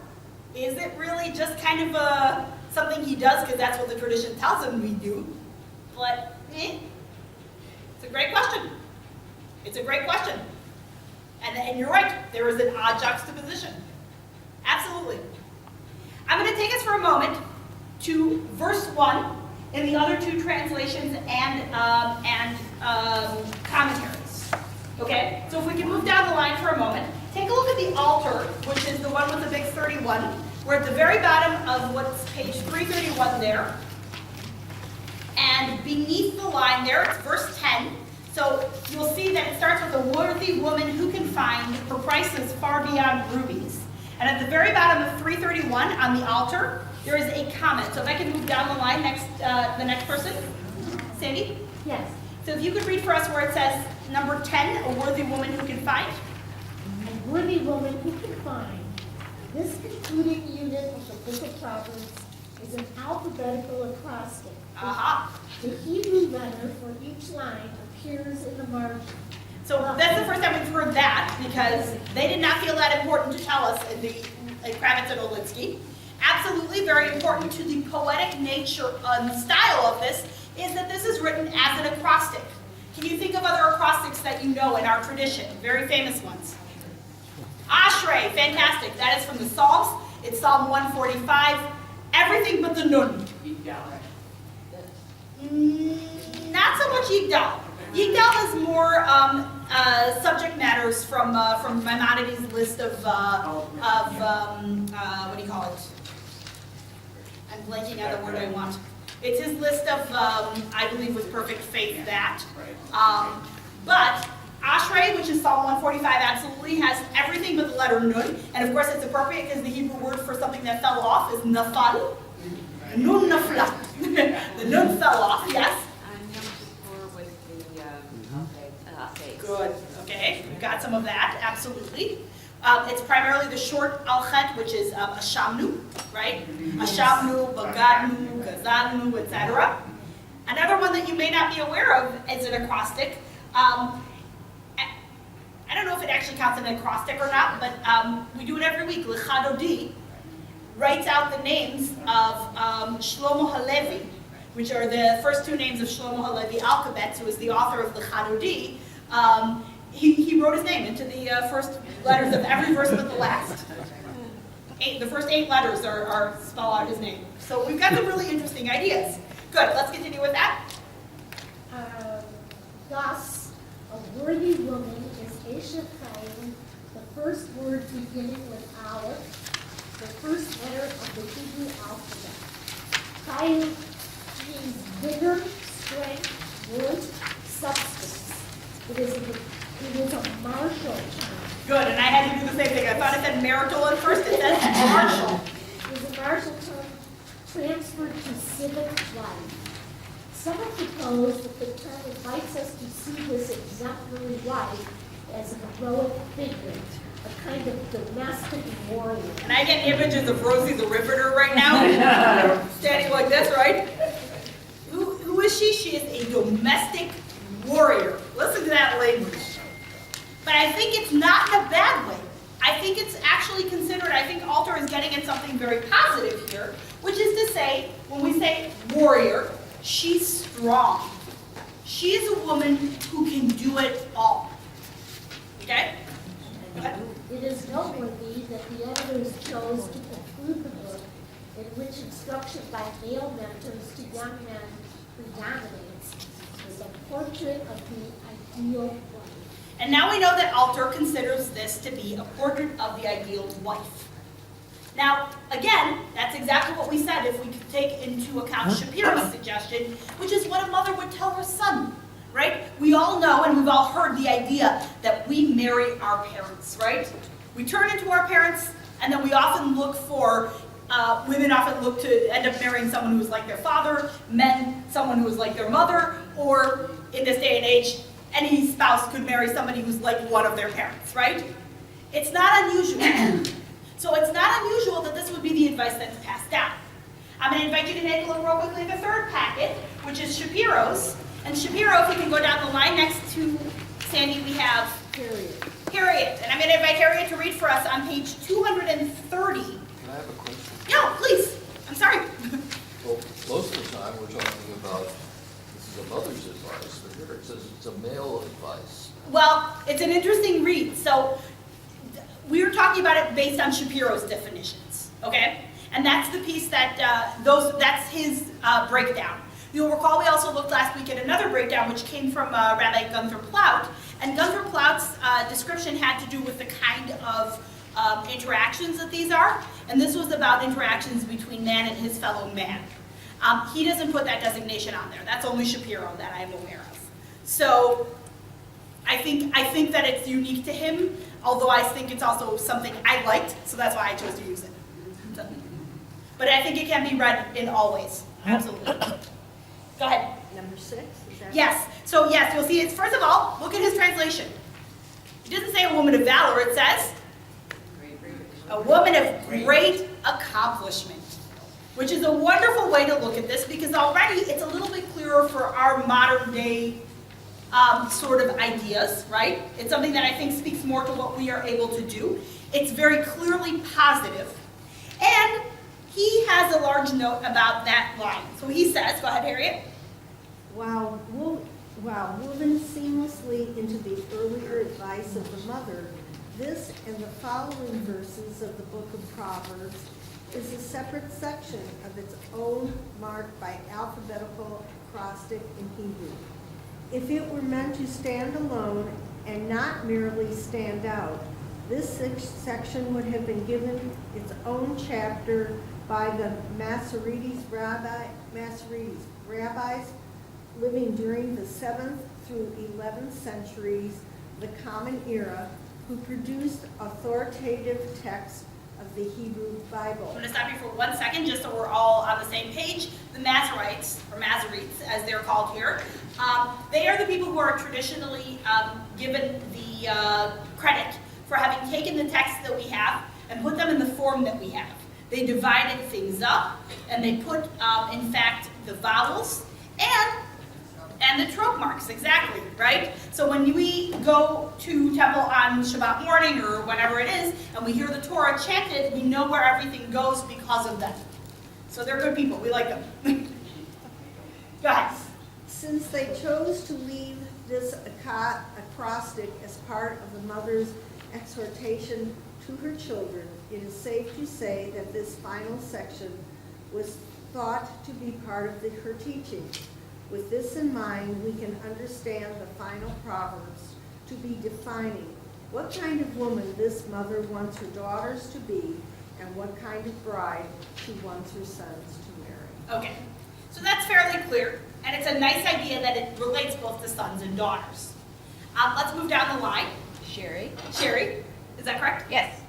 is it really just kind of something he does because that's what the tradition tells him we do? But, it's a great question. It's a great question. And you're right, there is an odd juxtaposition. Absolutely. I'm going to take us for a moment to verse 1 in the other two translations and commentaries. Okay? So if we can move down the line for a moment, take a look at the altar, which is the one with the big 31. We're at the very bottom of what's page 331 there. And beneath the line there, it's verse 10. So you'll see that it starts with a worthy woman who can find her prices far beyond rubies. And at the very bottom of 331 on the altar, there is a comment. So if I can move down the line, the next person. Sandy? Yes. So if you could read for us where it says, number 10, a worthy woman who can find. A worthy woman who can find. This concluding unit of the book of Proverbs is an alphabetical acrostic. Aha. The Hebrew letter for each line appears in the margin. So that's the first time we've heard that, because they did not feel that important to tell us in Kravitz and Olitsky. Absolutely very important to the poetic nature and style of this, is that this is written as an acrostic. Can you think of other acrostics that you know in our tradition? Very famous ones. Ashrei, fantastic. That is from the Psalms. It's Psalm 145. Everything but the nun. Not so much Yigdal. Yigdal is more subject matters from Maimonides' list of what do you call it? I'm blanking out the word I want. It's his list of, I believe, with perfect faith that. But Ashrei, which is Psalm 145, absolutely has everything but the letter nun. And of course, it's appropriate because the Hebrew word for something that fell off is nafal. Nun nafla. The nun fell off, yes. Good. Okay, we've got some of that, absolutely. It's primarily the short alchet, which is ashamnu, right? Ashamnu, bagadnu, gazalnu, etc. Another one that you may not be aware of is an acrostic. I don't know if it actually counts as an acrostic or not, but we do it every week. L'chadodi writes out the names of Shlomo Halevi, which are the first two names of Shlomo Halevi Alkabetz, who is the author of L'chadodi. He wrote his name into the first letters of every verse but the last. The first 8 letters are spell out his name. So we've got some really interesting ideas. Good, let's continue with that. Thus, a worthy woman is Eshet Chaim, the first word beginning with Aleph, the first letter of the Hebrew alphabet. Chaim means vigor, strength, wood, substance. It is a martial term. Good, and I had to do the same thing. I thought it said marital at first, it says martial. It is a martial term transferred to civic life. Some have proposed that the term invites us to see this exemplary wife as an heroic figure, a kind of domestic warrior. And I get images of Rosie the Riveter right now, standing like this, right? Who is she? She is a domestic warrior. Listen to that language. But I think it's not in a bad way. I think it's actually considered, I think Alter is getting at something very positive here, which is to say, when we say warrior, she's strong. She is a woman who can do it all. Okay? Go ahead. It is noteworthy that the editors chose to conclude the book in which instruction by male mentors to young men predominates with a portrait of the ideal wife. And now we know that Alter considers this to be a portrait of the ideal wife. Now, again, that's exactly what we said if we could take into account Shapiro's suggestion, which is what a mother would tell her son, right? We all know and we've all heard the idea that we marry our parents, right? We turn into our parents and then we often look for, women often look to end up marrying someone who is like their father, men, someone who is like their mother, or in this day and age, any spouse could marry somebody who's like one of their parents, right? It's not unusual. So it's not unusual that this would be the advice that's passed down. I'm going to invite you to take a look real quickly at the third packet, which is Shapiro's. And Shapiro, if we can go down the line next to Sandy, we have Harriet. And I'm going to invite Harriet to read for us on page 230. Can I have a question? No, please. I'm sorry. Well, most of the time we're talking about this is a mother's advice, but here it says it's a male advice. Well, it's an interesting read. So we were talking about it based on Shapiro's definitions, okay? And that's the piece that, that's his breakdown. You'll recall we also looked last week at another breakdown which came from Rabbi Gunther Plaut. And Gunther Plaut's description had to do with the kind of interactions that these are. And this was about interactions between man and his fellow man. He doesn't put that designation on there. That's only Shapiro that I'm aware of. So I think that it's unique to him, although I think it's also something I liked, so that's why I chose to use it. So, but I think it can be read in all ways. Absolutely. Go ahead. Number 6? Is that Yes. So yes, you'll see it's, first of all, look at his translation. It doesn't say a woman of valor, it says a woman of great accomplishment, which is a wonderful way to look at this because already it's a little bit clearer for our modern day sort of ideas, right? It's something that I think speaks more to what we are able to do. It's very clearly positive. And he has a large note about that line. So he says, go ahead, Harriet. While woven seamlessly into the earlier advice of the mother, this and the following verses of the book of Proverbs is a separate section of its own marked by alphabetical acrostic in Hebrew. If it were meant to stand alone and not merely stand out, this section would have been given its own chapter by the Masoretes rabbis living during the 7th through 11th centuries, the Common Era, who produced authoritative texts of the Hebrew Bible. I'm going to stop you for 1 second, just so we're all on the same page. The Masoretes, or Masoretes, as they're called here, they are the people who are traditionally given the credit for having taken the texts that we have and put them in the form that we have. They divided things up, and they put, in fact, the vowels and the trope marks, exactly, right? So when we go to temple on Shabbat morning or whenever it is, and we hear the Torah chanted, we know where everything goes because of them. So they're good people. We like them. Go ahead. Since they chose to leave this acrostic as part of the mother's exhortation to her children, it is safe to say that this final section was thought to be part of her teaching. With this in mind, we can understand the final Proverbs to be defining what kind of woman this mother wants her daughters to be and what kind of bride she wants her sons to marry. Okay, so that's fairly clear, and it's a nice idea that it relates both to sons and daughters. Let's move down the line. Sherry? Sherry, is that correct? Yes.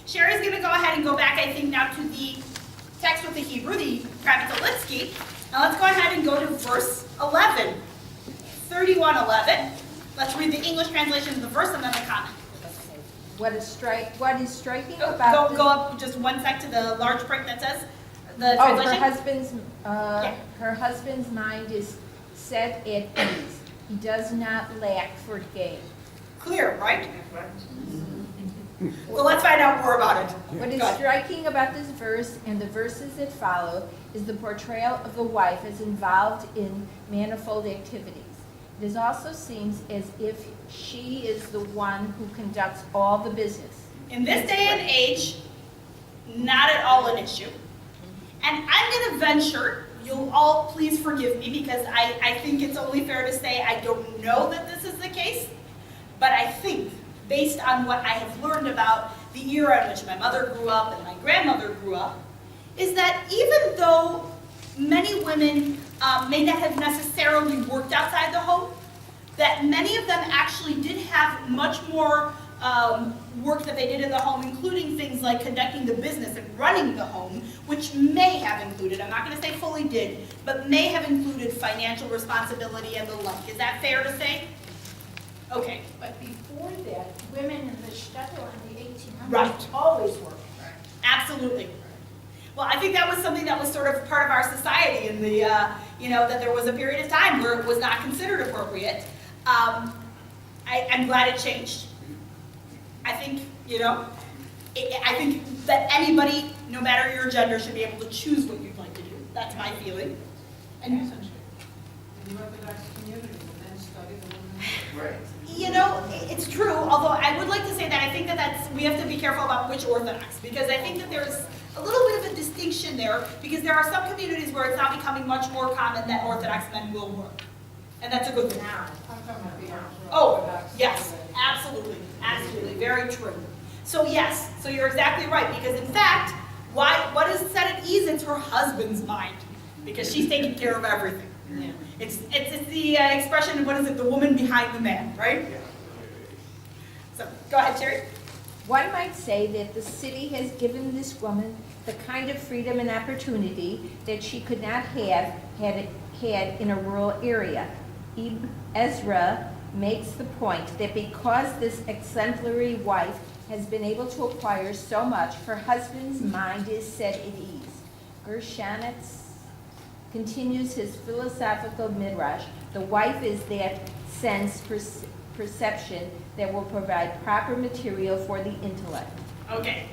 Sherry's going to go ahead and go back, I think, now to the text with the Hebrew, the Carmit. Now let's go ahead and go to verse 11, 31:11. Let's read the English translation of the verse and then the comment. What is striking about Go up just 1 sec to the large print that says the Oh, translation. her husband's mind is set at ease. He does not lack for gain. Clear, right? So let's find out more about it. What is Go ahead. striking about this verse and the verses that follow is the portrayal of the wife as involved in manifold activities. It also seems as if she is the one who conducts all the business. In this day and age, not at all an issue. And I'm going to venture, you'll all please forgive me, because I think it's only fair to say I don't know that this is the case, but I think, based on what I have learned about the era in which my mother grew up and my grandmother grew up, is that even though many women may not have necessarily worked outside the home, that many of them actually did have much more work that they did in the home, including things like conducting the business and running the home, which may have included, I'm not going to say fully did, but may have included financial responsibility and the like. Is that fair to say? Okay. But before that, women in the shtetl in the 1800s Right. always worked. Absolutely. Well, I think that was something that was sort of part of our society in the, that there was a period of time where it was not considered appropriate. I'm glad it changed. I think, I think that anybody, no matter your gender, should be able to choose what you'd like to do. That's my feeling. And In the Orthodox community, the men study, the women. Right. It's true, although I would like to say that I think that we have to be careful about which Orthodox, because I think that there's a little bit of a distinction there, because there are some communities where it's now becoming much more common that Orthodox men will work. And that's a good thing. I'm talking about the Oh, Orthodox. yes, absolutely, absolutely, very true. So yes, so you're exactly right, because in fact, what is set at ease? It's her husband's mind, because she's taking care of everything. Yeah. It's the expression, what is it, the woman behind the man, right? So, go ahead, Sherry. One might say that the city has given this woman the kind of freedom and opportunity that she could not have had in a rural area. Ibn Ezra makes the point that because this exemplary wife has been able to acquire so much, her husband's mind is set at ease. Gershonitz continues his philosophical midrash. The wife is that sense perception that will provide proper material for the intellect. Okay,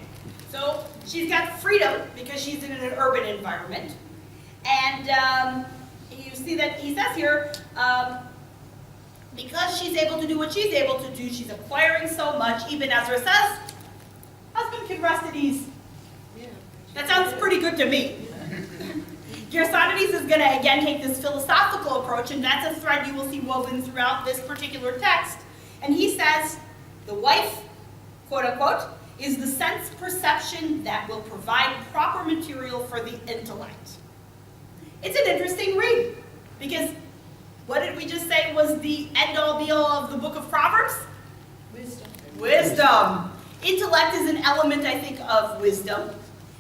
so she's got freedom because she's in an urban environment, and you see that he says here, because she's able to do what she's able to do, she's acquiring so much. Even Ezra says, husband can rest at ease. That sounds pretty good to me. Gersonides is going to again take this philosophical approach, and that's a thread you will see woven throughout this particular text. And he says, the wife, quote unquote, is the sense perception that will provide proper material for the intellect. It's an interesting read, because what did we just say was the end-all be-all of the book of Proverbs? Wisdom. Wisdom. Intellect is an element, I think, of wisdom.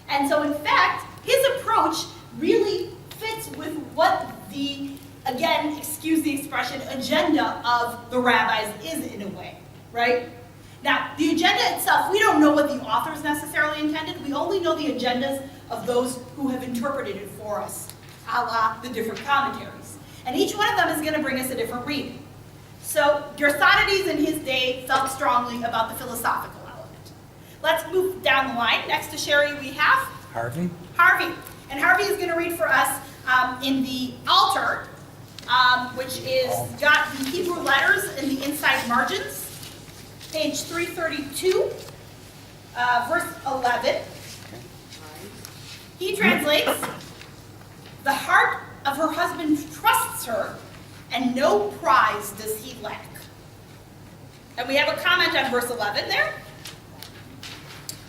And so, in fact, his approach really fits with what the, again, excuse the expression, agenda of the rabbis is in a way, right? Now, the agenda itself, we don't know what the authors necessarily intended. We only know the agendas of those who have interpreted it for us, a la the different commentaries. And each one of them is going to bring us a different reading. So, Gersonides in his day felt strongly about the philosophical element. Let's move down the line. Next to Sherry, we have Harvey. Harvey. And Harvey is going to read for us in the altar, which is got the Hebrew letters in the inside margins. Page 332, verse 11. He translates, the heart of her husband trusts her, and no prize does he lack. And we have a comment on verse 11 there.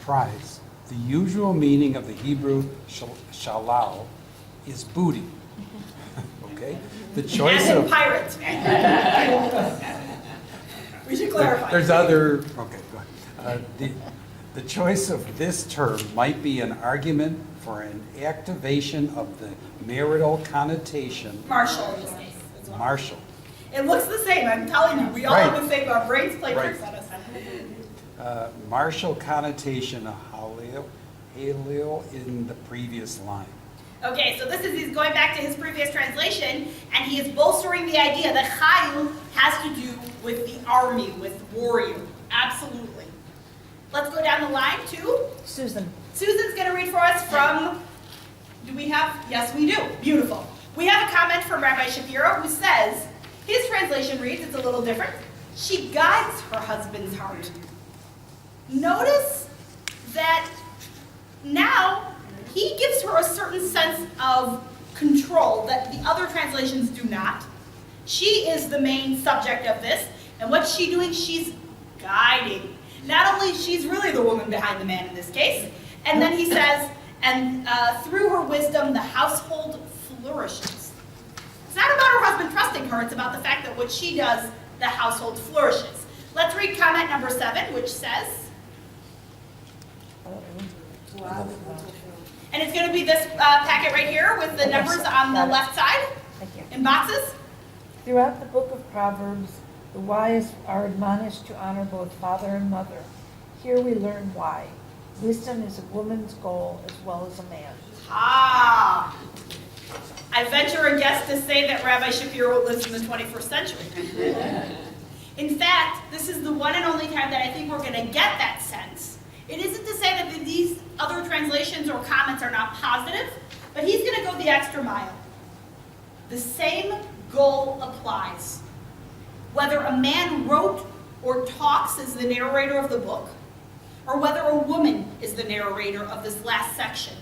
Prize. The usual meaning of the Hebrew shalal is booty. Okay? The choice As in of pirate. We should clarify. there's other. Okay, go ahead. The choice of this term might be an argument for an activation of the marital connotation. Marshall in this case. as well. Marshall. It looks the same, I'm telling you. We all have the same, our brains play tricks on us. Martial connotation of halil in the previous line. Okay, so this is, he's going back to his previous translation, and he is bolstering the idea that chayil has to do with the army, with warrior. Absolutely. Let's go down the line to Susan. Susan's going to read for us from, do we have? Yes, we do. Beautiful. We have a comment from Rabbi Shapiro who says, his translation reads, it's a little different, she guides her husband's heart. Notice that now he gives her a certain sense of control that the other translations do not. She is the main subject of this, and what's she doing? She's guiding. Not only she's really the woman behind the man in this case, and then he says, and through her wisdom the household flourishes. It's not about her husband trusting her, it's about the fact that what she does, the household flourishes. Let's read comment number 7, which says, and it's going to be this packet right here with the numbers on the left side Thank you. in boxes. Throughout the book of Proverbs, the wise are admonished to honor both father and mother. Here we learn why. Wisdom is a woman's goal as well as a man's. Ah, I venture a guess to say that Rabbi Shapiro lives in the 21st century. In fact, this is the one and only time that I think we're going to get that sense. It isn't to say that these other translations or comments are not positive, but he's going to go the extra mile. The same goal applies. Whether a man wrote or talks as the narrator of the book, or whether a woman is the narrator of this last section.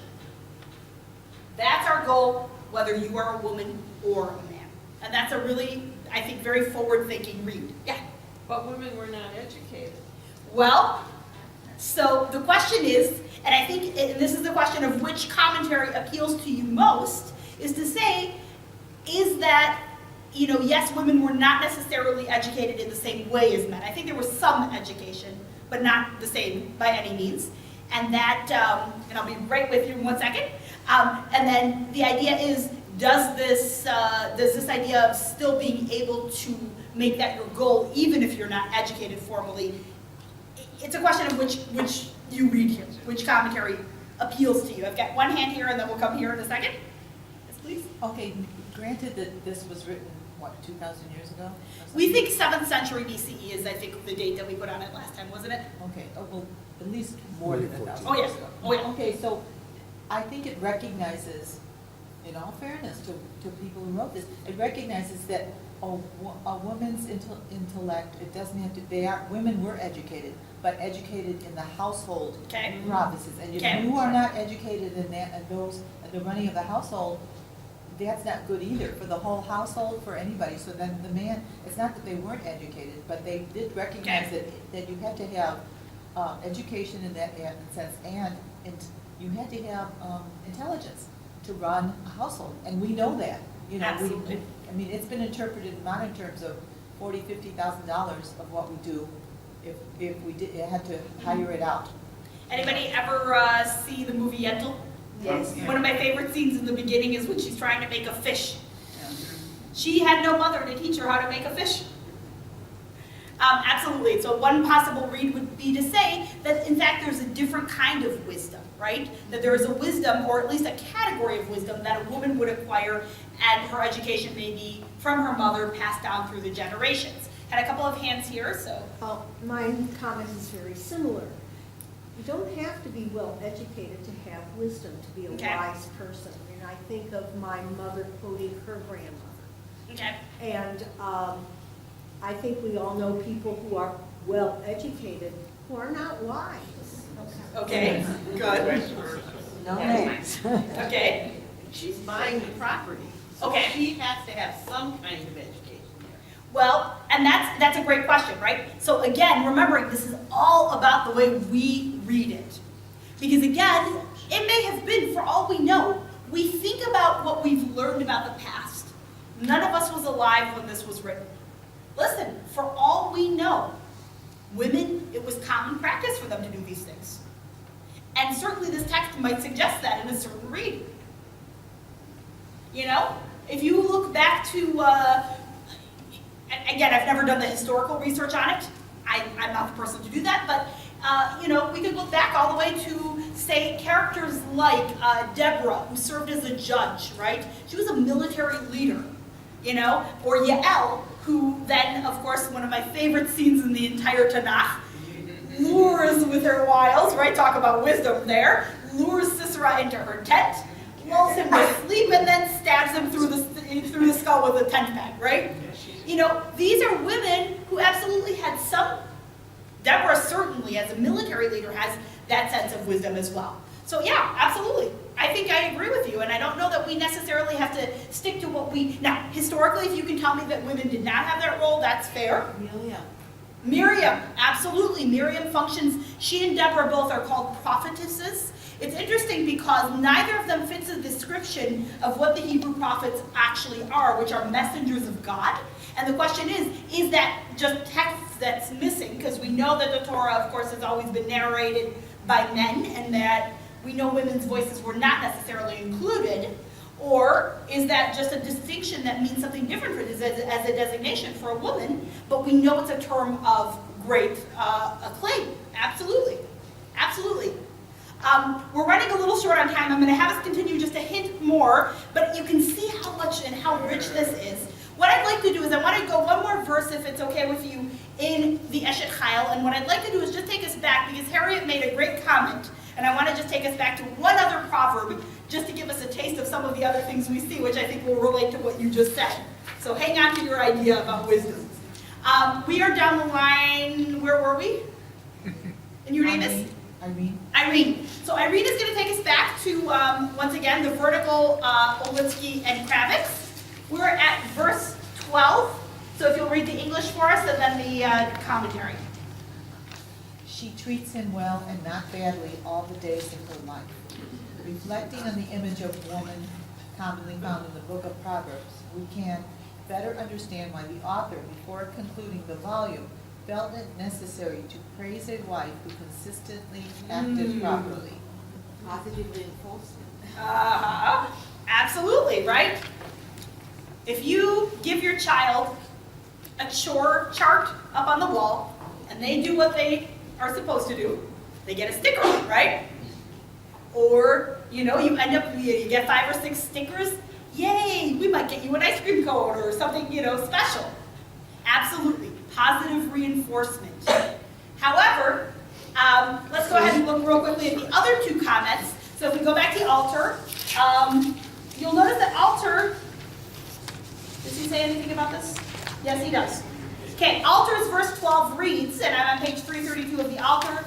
That's our goal, whether you are a woman or a man. And that's a really, I think, very forward-thinking read. Yeah? But women were not educated. Well, so the question is, and I think this is the question of which commentary appeals to you most, is to say, is that, yes, women were not necessarily educated in the same way as men. I think there was some education, but not the same by any means. And that, and I'll be right with you in 1 second. And then the idea is, does this idea of still being able to make that your goal, even if you're not educated formally, it's a question of which you read here, which commentary appeals to you. I've got one hand here, and then we'll come here in a second. Yes, please. Okay, granted that this was written, 2,000 years ago? We think 7th century BCE is, I think, the date that we put on it last time, wasn't it? Okay, well, at least more than 1,000 Oh, years yes. ago. Oh, yeah. Okay, so I think it recognizes in all fairness to people who wrote this, it recognizes that a woman's intellect, it doesn't have to, women were educated, but educated in the household Okay. provinces. And if Okay. you are not educated in that, and the running of the household, that's not good either, for the whole household, for anybody. So then the man, it's not that they weren't educated, but they did recognize that you had to have education in that sense, and you had to have intelligence to run a household, and we know that. You know, Absolutely. I mean, it's been interpreted in modern terms of $40,000-$50,000 of what we do if we had to hire it out. Anybody ever see the movie Yentl? Yes. One of my favorite scenes in the beginning is when she's trying to make a fish. She had no mother to teach her how to make a fish. Absolutely. So one possible read would be to say that in fact there's a different kind of wisdom, right? That there is a wisdom, or at least a category of wisdom, that a woman would acquire, and her education may be from her mother, passed down through the generations. Had a couple of hands here, so. My comment is very similar. You don't have to be well educated to have wisdom, to be a Okay. wise person. And I think of my mother quoting her grandmother. Okay. And I think we all know people who are well educated who are not wise. Okay, good. No names. Okay. She's buying the property. So Okay. she has to have some kind of education. Well, and that's a great question, right? So again, remembering this is all about the way we read it. Because again, it may have been, for all we know, we think about what we've learned about the past. None of us was alive when this was written. Listen, for all we know, women, it was common practice for them to do these things. And certainly this text might suggest that in a certain read. You know, if you look back to, again, I've never done the historical research on it. I'm not the person to do that, but you know, we could look back all the way to, say, characters like Deborah, who served as a judge, right? She was a military leader, you know, or Yael, who then, of course, one of my favorite scenes in the entire Tanakh, lures with her wiles, right? Talk about wisdom there. Lures Sisera into her tent, lulls him to sleep, and then stabs him through the skull with a tent peg, right? You know, these are women who absolutely had some. Deborah certainly, as a military leader, has that sense of wisdom as well. So yeah, absolutely. I think I agree with you, and I don't know that we necessarily have to stick to what we, now, historically, if you can tell me that women did not have that role, that's fair. Miriam, absolutely. Miriam functions, she and Deborah both are called prophetesses. It's interesting because neither of them fits the description of what the Hebrew prophets actually are, which are messengers of God. And the question is that just text that's missing? Because we know that the Torah, of course, has always been narrated by men, and that we know women's voices were not necessarily included. Or is that just a distinction that means something different for this as a designation for a woman, but we know it's a term of great acclaim? Absolutely. Absolutely. We're running a little short on time. I'm going to have us continue just a hint more, but you can see how much and how rich this is. What I'd like to do is I want to go one more verse, if it's okay with you, in the Echad, and what I'd like to do is just take us back, because Harriet made a great comment, and I want to just take us back to one other proverb, just to give us a taste of some of the other things we see, which I think will relate to what you just said. So hang on to your idea about wisdom. We are down the line, where were we? And your name is? Irene. So Irene is going to take us back to, once again, the vertical Olitsky and Kravitz. We're at verse 12. So if you'll read the English for us and then the commentary. She treats him well and not badly all the days of her life. Reflecting on the image of woman commonly found in the book of Proverbs, we can better understand why the author, before concluding the volume, felt it necessary to praise a wife who consistently acted properly. Positive reinforcement. Absolutely, right? If you give your child a chore chart up on the wall, and they do what they are supposed to do, they get a sticker, right? Or, you know, you end up, you get 5 or 6 stickers, yay, we might get you an ice cream cone or something, you know, special. Absolutely, positive reinforcement. However, let's go ahead and look real quickly at the other 2 comments. So if we go back to the altar, you'll notice that altar, does he say anything about this? Yes, he does. Okay, altars verse 12 reads, and I'm on page 332 of the altar,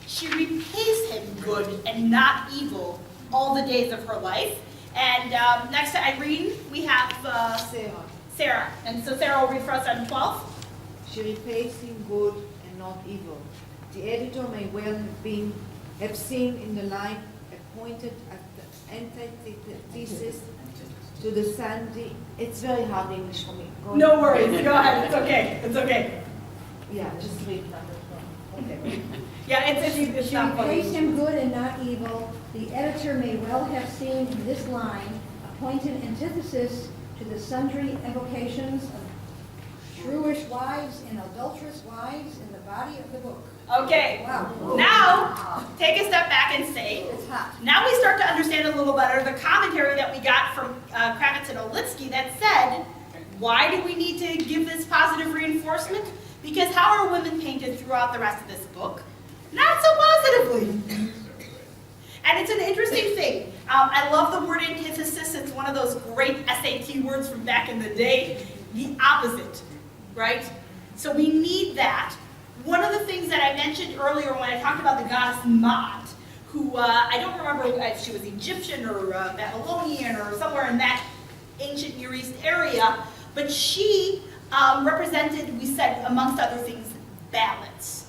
she repays him good and not evil all the days of her life. And next to Irene, we have Sarah. And so Sarah will read for us on 12. She repays him good and not evil. The editor may well have seen in the light appointed at the antithesis to the Sunday. It's very hard English for me. No worries, go ahead, it's okay, it's okay. Yeah, just read number 12. Okay. Yeah, it's She not funny. repays him good and not evil. The editor may well have seen in this line a pointed antithesis to the sundry evocations of shrewish wives and adulterous wives in the body of the book. Okay, Wow. now take a step back and say, It's hot. now we start to understand a little better the commentary that we got from Kravitz and Olitsky that said, why do we need to give this positive reinforcement? Because how are women painted throughout the rest of this book? Not so positively. And it's an interesting thing. I love the word antithesis. It's one of those great SAT words from back in the day. The opposite, right? So we need that. One of the things that I mentioned earlier when I talked about the goddess Maat, who I don't remember if she was Egyptian or Babylonian or somewhere in that ancient Near East area, but she represented, we said, amongst other things, balance.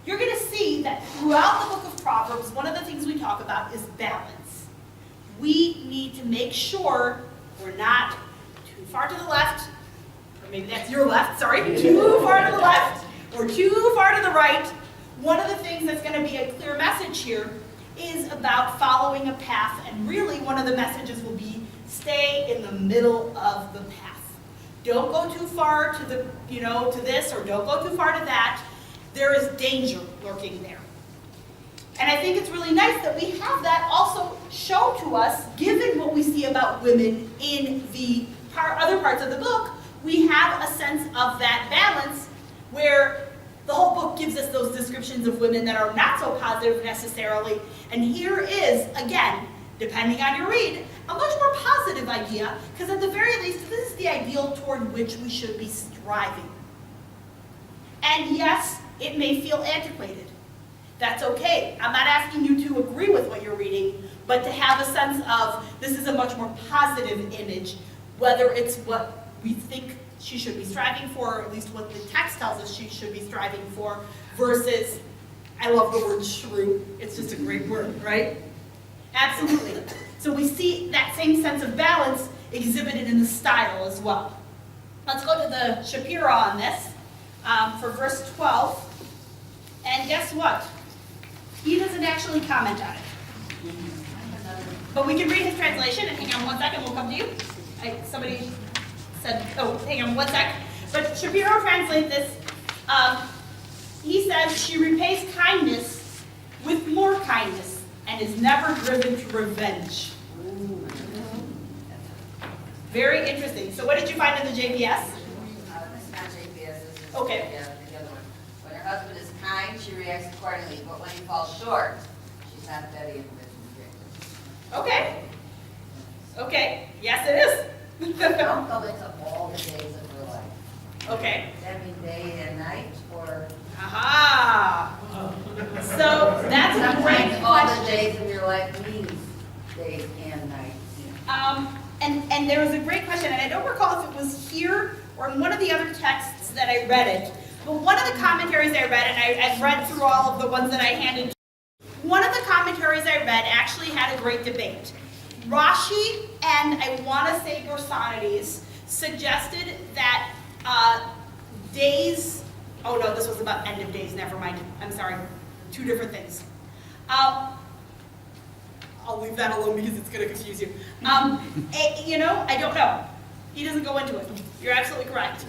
You're going to see that throughout the book of Proverbs, one of the things we talk about is balance. We need to make sure we're not too far to the left, or maybe that's your left, sorry, too far to the left, or too far to the right. One of the things that's going to be a clear message here is about following a path, and really one of the messages will be stay in the middle of the path. Don't go too far to the, to this, or don't go too far to that. There is danger lurking there. And I think it's really nice that we have that also shown to us, given what we see about women in the other parts of the book. We have a sense of that balance where the whole book gives us those descriptions of women that are not so positive necessarily. And here is, again, depending on your read, a much more positive idea, because at the very least, this is the ideal toward which we should be striving. And yes, it may feel antiquated. That's okay. I'm not asking you to agree with what you're reading, but to have a sense of this is a much more positive image, whether it's what we think she should be striving for, or at least what the text tells us she should be striving for, versus, I love the word shrew. It's just a great word, right? Absolutely. So we see that same sense of balance exhibited in the style as well. Let's go to the Shapira on this for verse 12. And guess what? He doesn't actually comment on it. But we can read his translation, and hang on one second, we'll come to you. Somebody said, oh, hang on one sec. But Shapiro translates this. He says, she repays kindness with more kindness and is never driven to revenge. Very interesting. So what did you find in the JPS? This is not JPS, this is Okay. the other one. When her husband is kind, she reacts accordingly, but when he falls short, she's not petty and vindictive. Okay. Okay. Yes, it is. Don't go into all the days of her life. Okay. Does that mean day and night, or? Aha. So that's a great Sometimes all the question. days of your life means days and nights. And there was a great question, and I don't recall if it was here or in one of the other texts that I read it, but one of the commentaries I read, and I've read through all of the ones that I handed, one of the commentaries I read actually had a great debate. Rashi and I want to say Gersonides suggested that days, oh no, this was about end of days, never mind, I'm sorry, two different things. I'll leave that alone because it's going to confuse you. I don't know. He doesn't go into it. You're absolutely correct.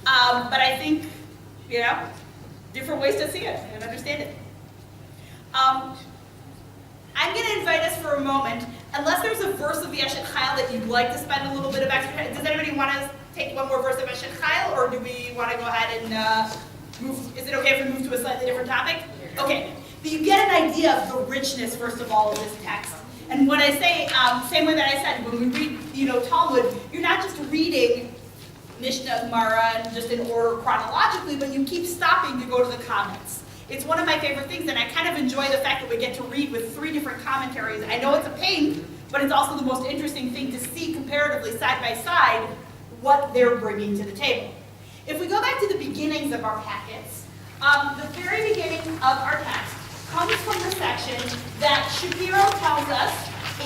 But I think, different ways to see it and understand it. I'm going to invite us for a moment, unless there's a verse of the Echad that you'd like to spend a little bit of extra time. Does anybody want to take one more verse of Echad, or do we want to go ahead and move? Is it okay if we move to a slightly different topic? Okay. But you get an idea of the richness, first of all, of this text. And when I say, same way that I said, when we read, Talmud, you're not just reading Mishnah, Gemara, and just in order chronologically, but you keep stopping to go to the comments. It's one of my favorite things, and I kind of enjoy the fact that we get to read with 3 different commentaries. I know it's a pain, but it's also the most interesting thing to see comparatively side by side what they're bringing to the table. If we go back to the beginnings of our packets, the very beginning of our text comes from the section that Shapiro tells us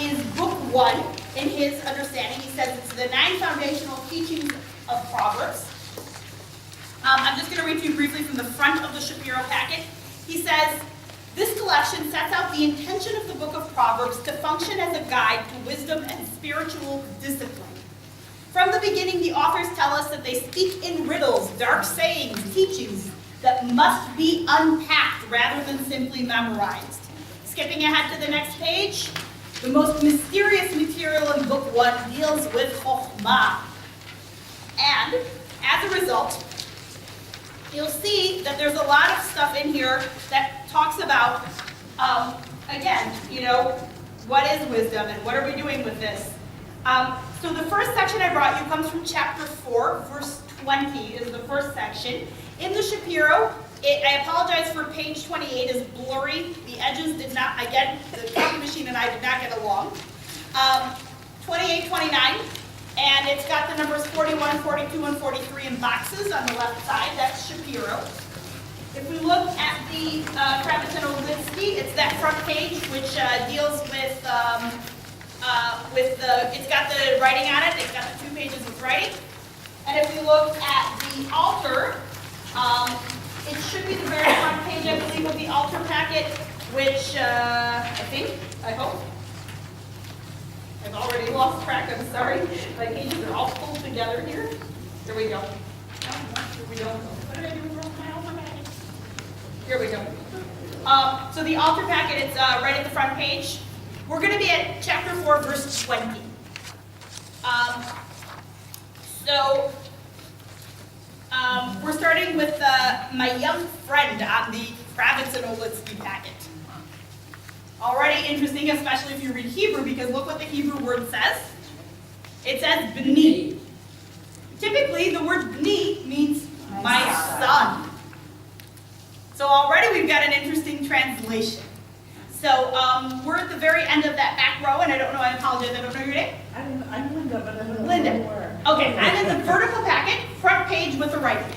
is book 1 in his understanding. He says it's the 9 foundational teachings of Proverbs. I'm just going to read to you briefly from the front of the Shapiro packet. He says, this collection sets out the intention of the book of Proverbs to function as a guide to wisdom and spiritual discipline. From the beginning, the authors tell us that they speak in riddles, dark sayings, teachings that must be unpacked rather than simply memorized. Skipping ahead to the next page, the most mysterious material in book 1 deals with Chokhmah. And as a result, you'll see that there's a lot of stuff in here that talks about, again, what is wisdom and what are we doing with this? So the first section I brought you comes from chapter 4, verse 20 is the first section. In the Shapiro, I apologize for page 28 is blurry. The edges did not, again, the copy machine and I did not get along. 28, 29, and it's got the numbers 41, 42, and 43 in boxes on the left side. That's Shapiro. If we look at the Carmit and Olitsky, it's that front page which deals with it's got the writing on it. It's got the 2 pages with writing. And if we look at the altar, it should be the very front page, I believe, of the altar packet, which I hope. I've already lost track, I'm sorry. My pages are all pulled together here. Here we go. Here we go. What did I do with my altar packet? Here we go. So the altar packet, it's right at the front page. We're going to be at chapter 4, verse 20. We're starting with my young friend on the Kravitz and Olitsky packet. Already interesting, especially if you read Hebrew, because look what the Hebrew word says. It says b'ni. Typically, the word b'ni means my son. So already we've got an interesting translation. So we're at the very end of that back row, and I don't know, I apologize, I don't know your name. I'm Linda, but I don't know Linda. where. Okay, I'm in the vertical packet, front page with the writing.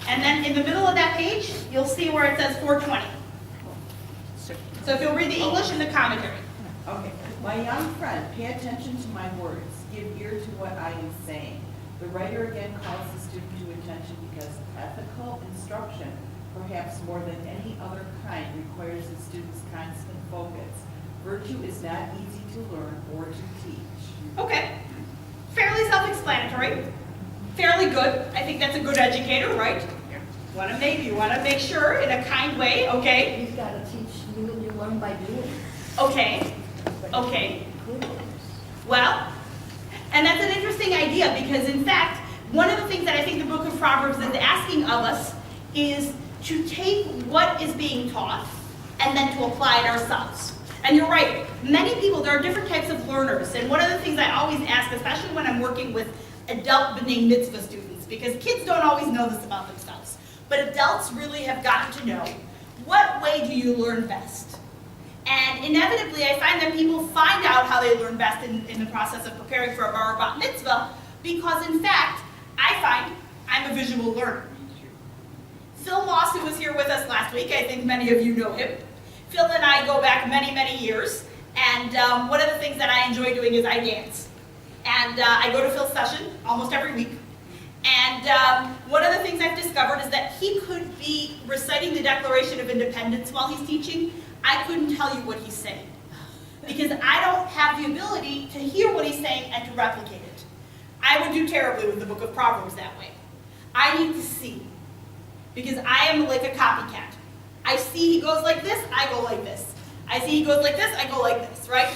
And then in the middle of that page, you'll see where it says 420. So if you'll read the English and the commentary. Okay. My young friend, pay attention to my words. Give ear to what I am saying. The writer again calls the student to attention because ethical instruction, perhaps more than any other kind, requires the student's constant focus. Virtue is not easy to learn or to teach. Okay. Fairly self-explanatory. Fairly good. I think that's a good educator, right? You want to make sure in a kind way, okay? You've got to teach you and you learn by doing. Okay. Okay. Well, and that's an interesting idea because in fact, one of the things that I think the book of Proverbs is asking of us is to take what is being taught and then to apply it ourselves. And you're right, many people, there are different types of learners. And one of the things I always ask, especially when I'm working with adult B'nai Mitzvah students, because kids don't always know this about themselves, but adults really have gotten to know, what way do you learn best? And inevitably, I find that people find out how they learn best in the process of preparing for a bar or bat mitzvah, because in fact, I find I'm a visual learner. Phil Moss, who was here with us last week, I think many of you know him. Phil and I go back many, many years, and one of the things that I enjoy doing is I dance. And I go to Phil's session almost every week. And one of the things I've discovered is that he could be reciting the Declaration of Independence while he's teaching. I couldn't tell you what he's saying, because I don't have the ability to hear what he's saying and to replicate it. I would do terribly with the book of Proverbs that way. I need to see, because I am like a copycat. I see he goes like this, I go like this. I see he goes like this, I go like this, right?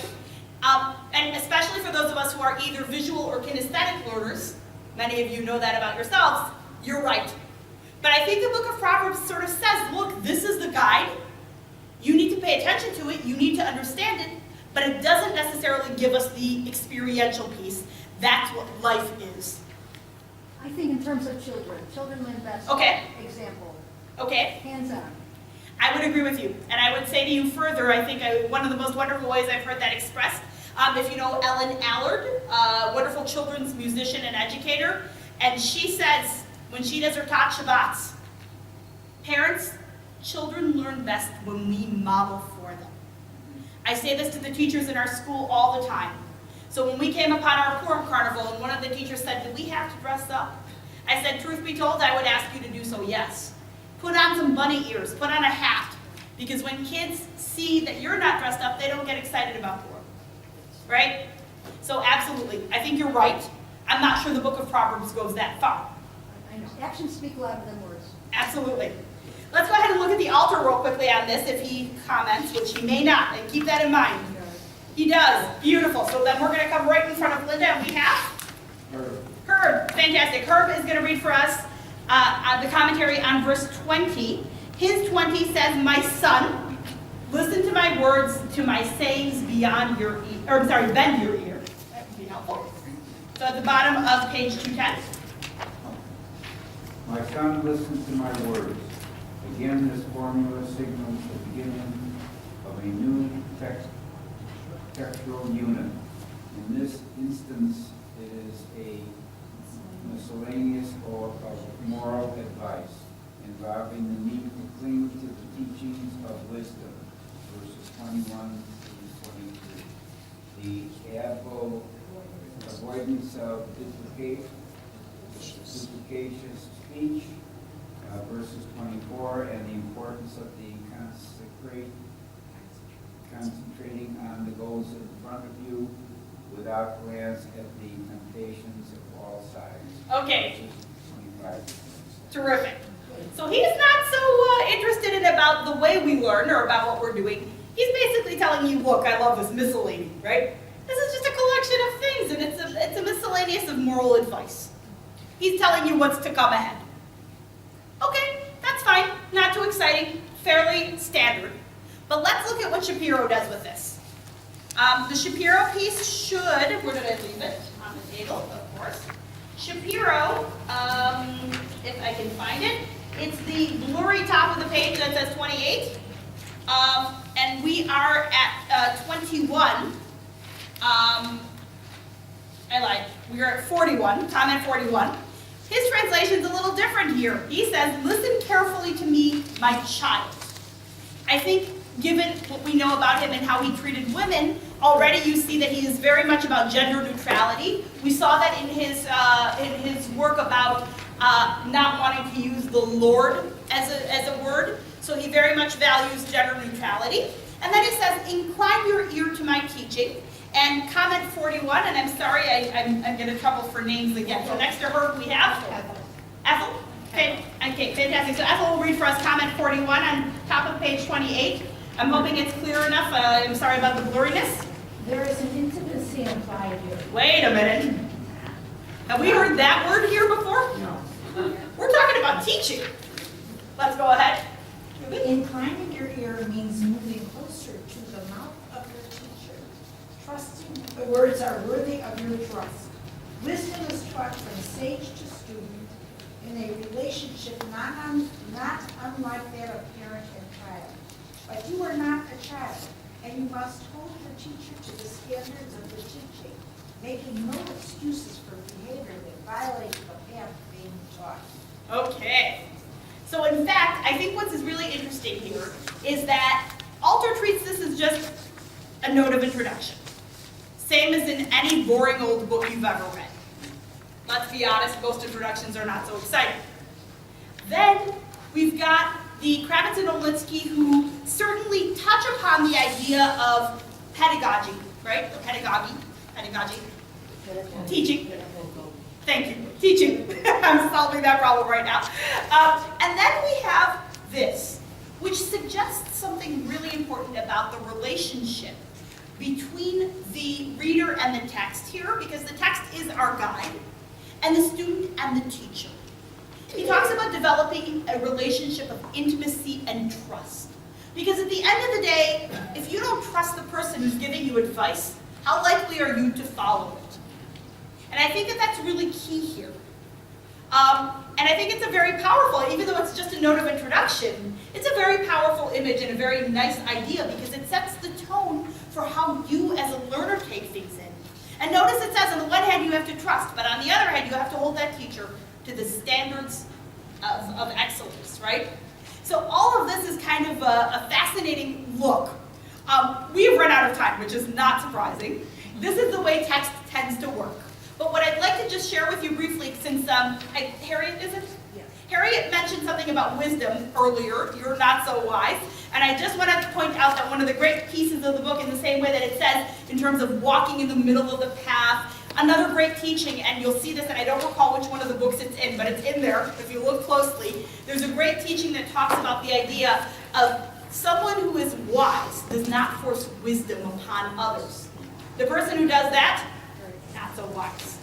And especially for those of us who are either visual or kinesthetic learners, many of you know that about yourselves, you're right. But I think the book of Proverbs sort of says, look, this is the guide. You need to to pay attention to it, you need to understand it, but it doesn't necessarily give us the experiential piece. That's what life is. I think in terms of children learn best. Okay. Example, Okay? hands-on. I would agree with you. And I would say to you further, I think one of the most wonderful ways I've heard that expressed, if you know Ellen Allard, wonderful children's musician and educator, and she says, when she does her Tot Shabbats, parents, children learn best when we model for them. I say this to the teachers in our school all the time. So when we came upon our Purim Carnival and one of the teachers said, do we have to dress up? I said, truth be told, I would ask you to do so, yes. Put on some bunny ears, put on a hat, because when kids see that you're not dressed up, they don't get excited about Purim, right? So absolutely, I think you're right. I'm not sure the book of Proverbs goes that far. I know, actions speak louder than words. Absolutely. Let's go ahead and look at the altar real quickly on this if he comments, which he may not, and keep that in mind. He does. Beautiful. So then we're going to come right in front of Linda, and we have Herb. Fantastic. Herb is going to read for us the commentary on verse 20. His 20 says, my son, listen to my words, to my sayings beyond your ear, or I'm sorry, bend your ear. That would be helpful. So at the bottom of page 210. My son, listen to my words. Again, this formula signals the beginning of a new textual unit. In this instance, it is a miscellaneous of moral advice involving the need to cling to the teachings of wisdom, verses 21 through 23. The avoidance of duplicacious speech, verses 24, and the importance of the concentrating on the goals in front of you without glance at the temptations of all sides. Okay. 25. Terrific. So he's not so interested in about the way we learn or about what we're doing. He's basically telling you, look, I love this miscellany, right? This is just a collection of things, and it's a miscellaneous of moral advice. He's telling you what's to come ahead. Okay, that's fine. Not too exciting. Fairly standard. But let's look at what Shapiro does with this. The Shapiro piece should, where did I leave it? On the table, of course. Shapiro, if I can find it, it's the blurry top of the page that says 28. And we are at 21. I lied. We are at 41, comment 41. His translation's a little different here. He says, listen carefully to me, my child. I think given what we know about him and how he treated women, already you see that he is very much about gender neutrality. We saw that in his work about not wanting to use the Lord as a word. So he very much values gender neutrality. And then he says, incline your ear to my teaching. And comment 41, and I'm sorry, I'm getting in trouble for names again. So next to her we have Ethel. Okay, fantastic. So Ethel will read for us comment 41 on top of page 28. I'm hoping it's clear enough. I'm sorry about the blurriness. There is an intimacy implied here. Wait a minute. Have we heard that word here before? No. We're talking about teaching. Let's go ahead. Inclining your ear means moving closer to the mouth of your teacher, trusting the words are worthy of your trust. Wisdom is taught from sage to student in a relationship not unlike that of parent and child. But you are not a child, and you must hold the teacher to the standards of the teaching, making no excuses for behavior that violates the path being taught. Okay. So in fact, I think what's really interesting here is that Alter treats this as just a note of introduction. Same as in any boring old book you've ever read. Let's be honest, most introductions are not so exciting. Then we've got the Kravitz and Olitsky, who certainly touch upon the idea of pedagogy, right? Or pedagogy. Teaching. Thank you. Teaching. I'm solving that problem right now. And then we have this, which suggests something really important about the relationship between the reader and the text here, because the text is our guide, and the student and the teacher. He talks about developing a relationship of intimacy and trust. Because at the end of the day, if you don't trust the person who's giving you advice, how likely are you to follow it? And I think that that's really key here. And I think it's a very powerful, even though it's just a note of introduction, it's a very powerful image and a very nice idea because it sets the tone for how you as a learner take things in. And notice it says on the one hand you have to trust, but on the other hand you have to hold that teacher to the standards of excellence, right? So all of this is kind of a fascinating look. We have run out of time, which is not surprising. This is the way text tends to work. But what I'd like to just share with you briefly, since Harriet, is it? Yes. Harriet mentioned something about wisdom earlier, you're not so wise, and I just wanted to point out that one of the great pieces of the book, in the same way that it says, in terms of walking in the middle of the path, another great teaching, and you'll see this, and I don't recall which one of the books it's in, but it's in there if you look closely. There's a great teaching that talks about the idea of someone who is wise does not force wisdom upon others. The person who does that, not so wise.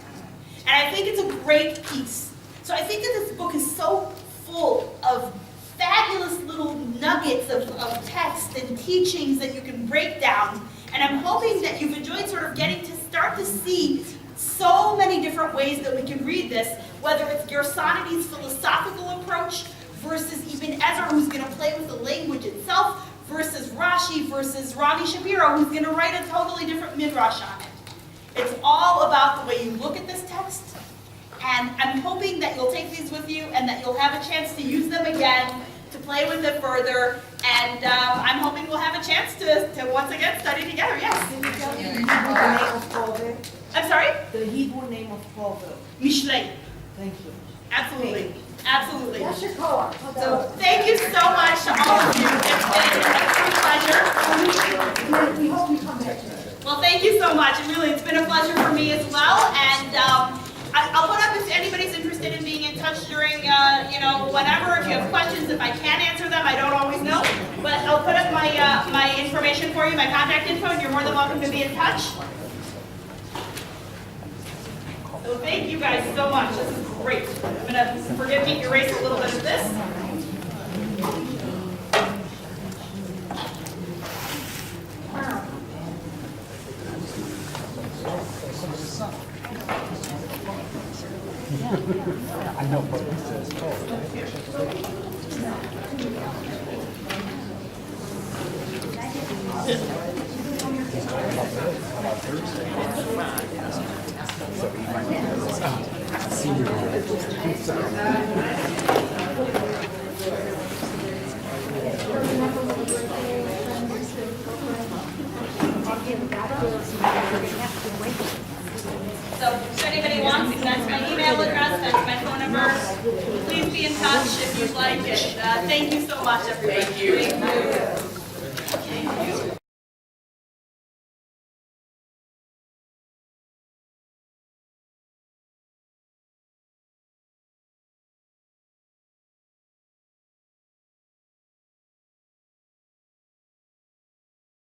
And I think it's a great piece. So I think that this book is so full of fabulous little nuggets of text and teachings that you can break down. And I'm hoping that you've enjoyed sort of getting to start to see so many different ways that we can read this, whether it's Gersonides' philosophical approach versus even Ezra, who's going to play with the language itself, versus Rashi, versus Rami Shapiro, who's going to write a totally different midrash on it. It's all about the way you look at this text, and I'm hoping that you'll take these with you and that you'll have a chance to use them again, to play with it further, and I'm hoping we'll have a chance to once again study together, yes? Can you tell me the Hebrew name of Proverbs? I'm sorry? The Hebrew name of Proverbs. Mishlei. Thank you. Absolutely. Absolutely. That's your call. So thank you so much to all of you. It's been a true pleasure. We hope you come back. Well, thank you so much. And really, it's been a pleasure for me as well. And I'll put up if anybody's interested in being in touch during, whenever. If you have questions, if I can't answer them, I don't always know. But I'll put up my information for you, my contact info, and you're more than welcome to be in touch. So thank you guys so much. This is great. I'm going to, forgive me, erase a little bit of this. I know, but it says So if anybody wants, that's my email address, that's my phone number. Please be in touch if you'd like it. Thank you so much, everybody. Thank you. Thank you.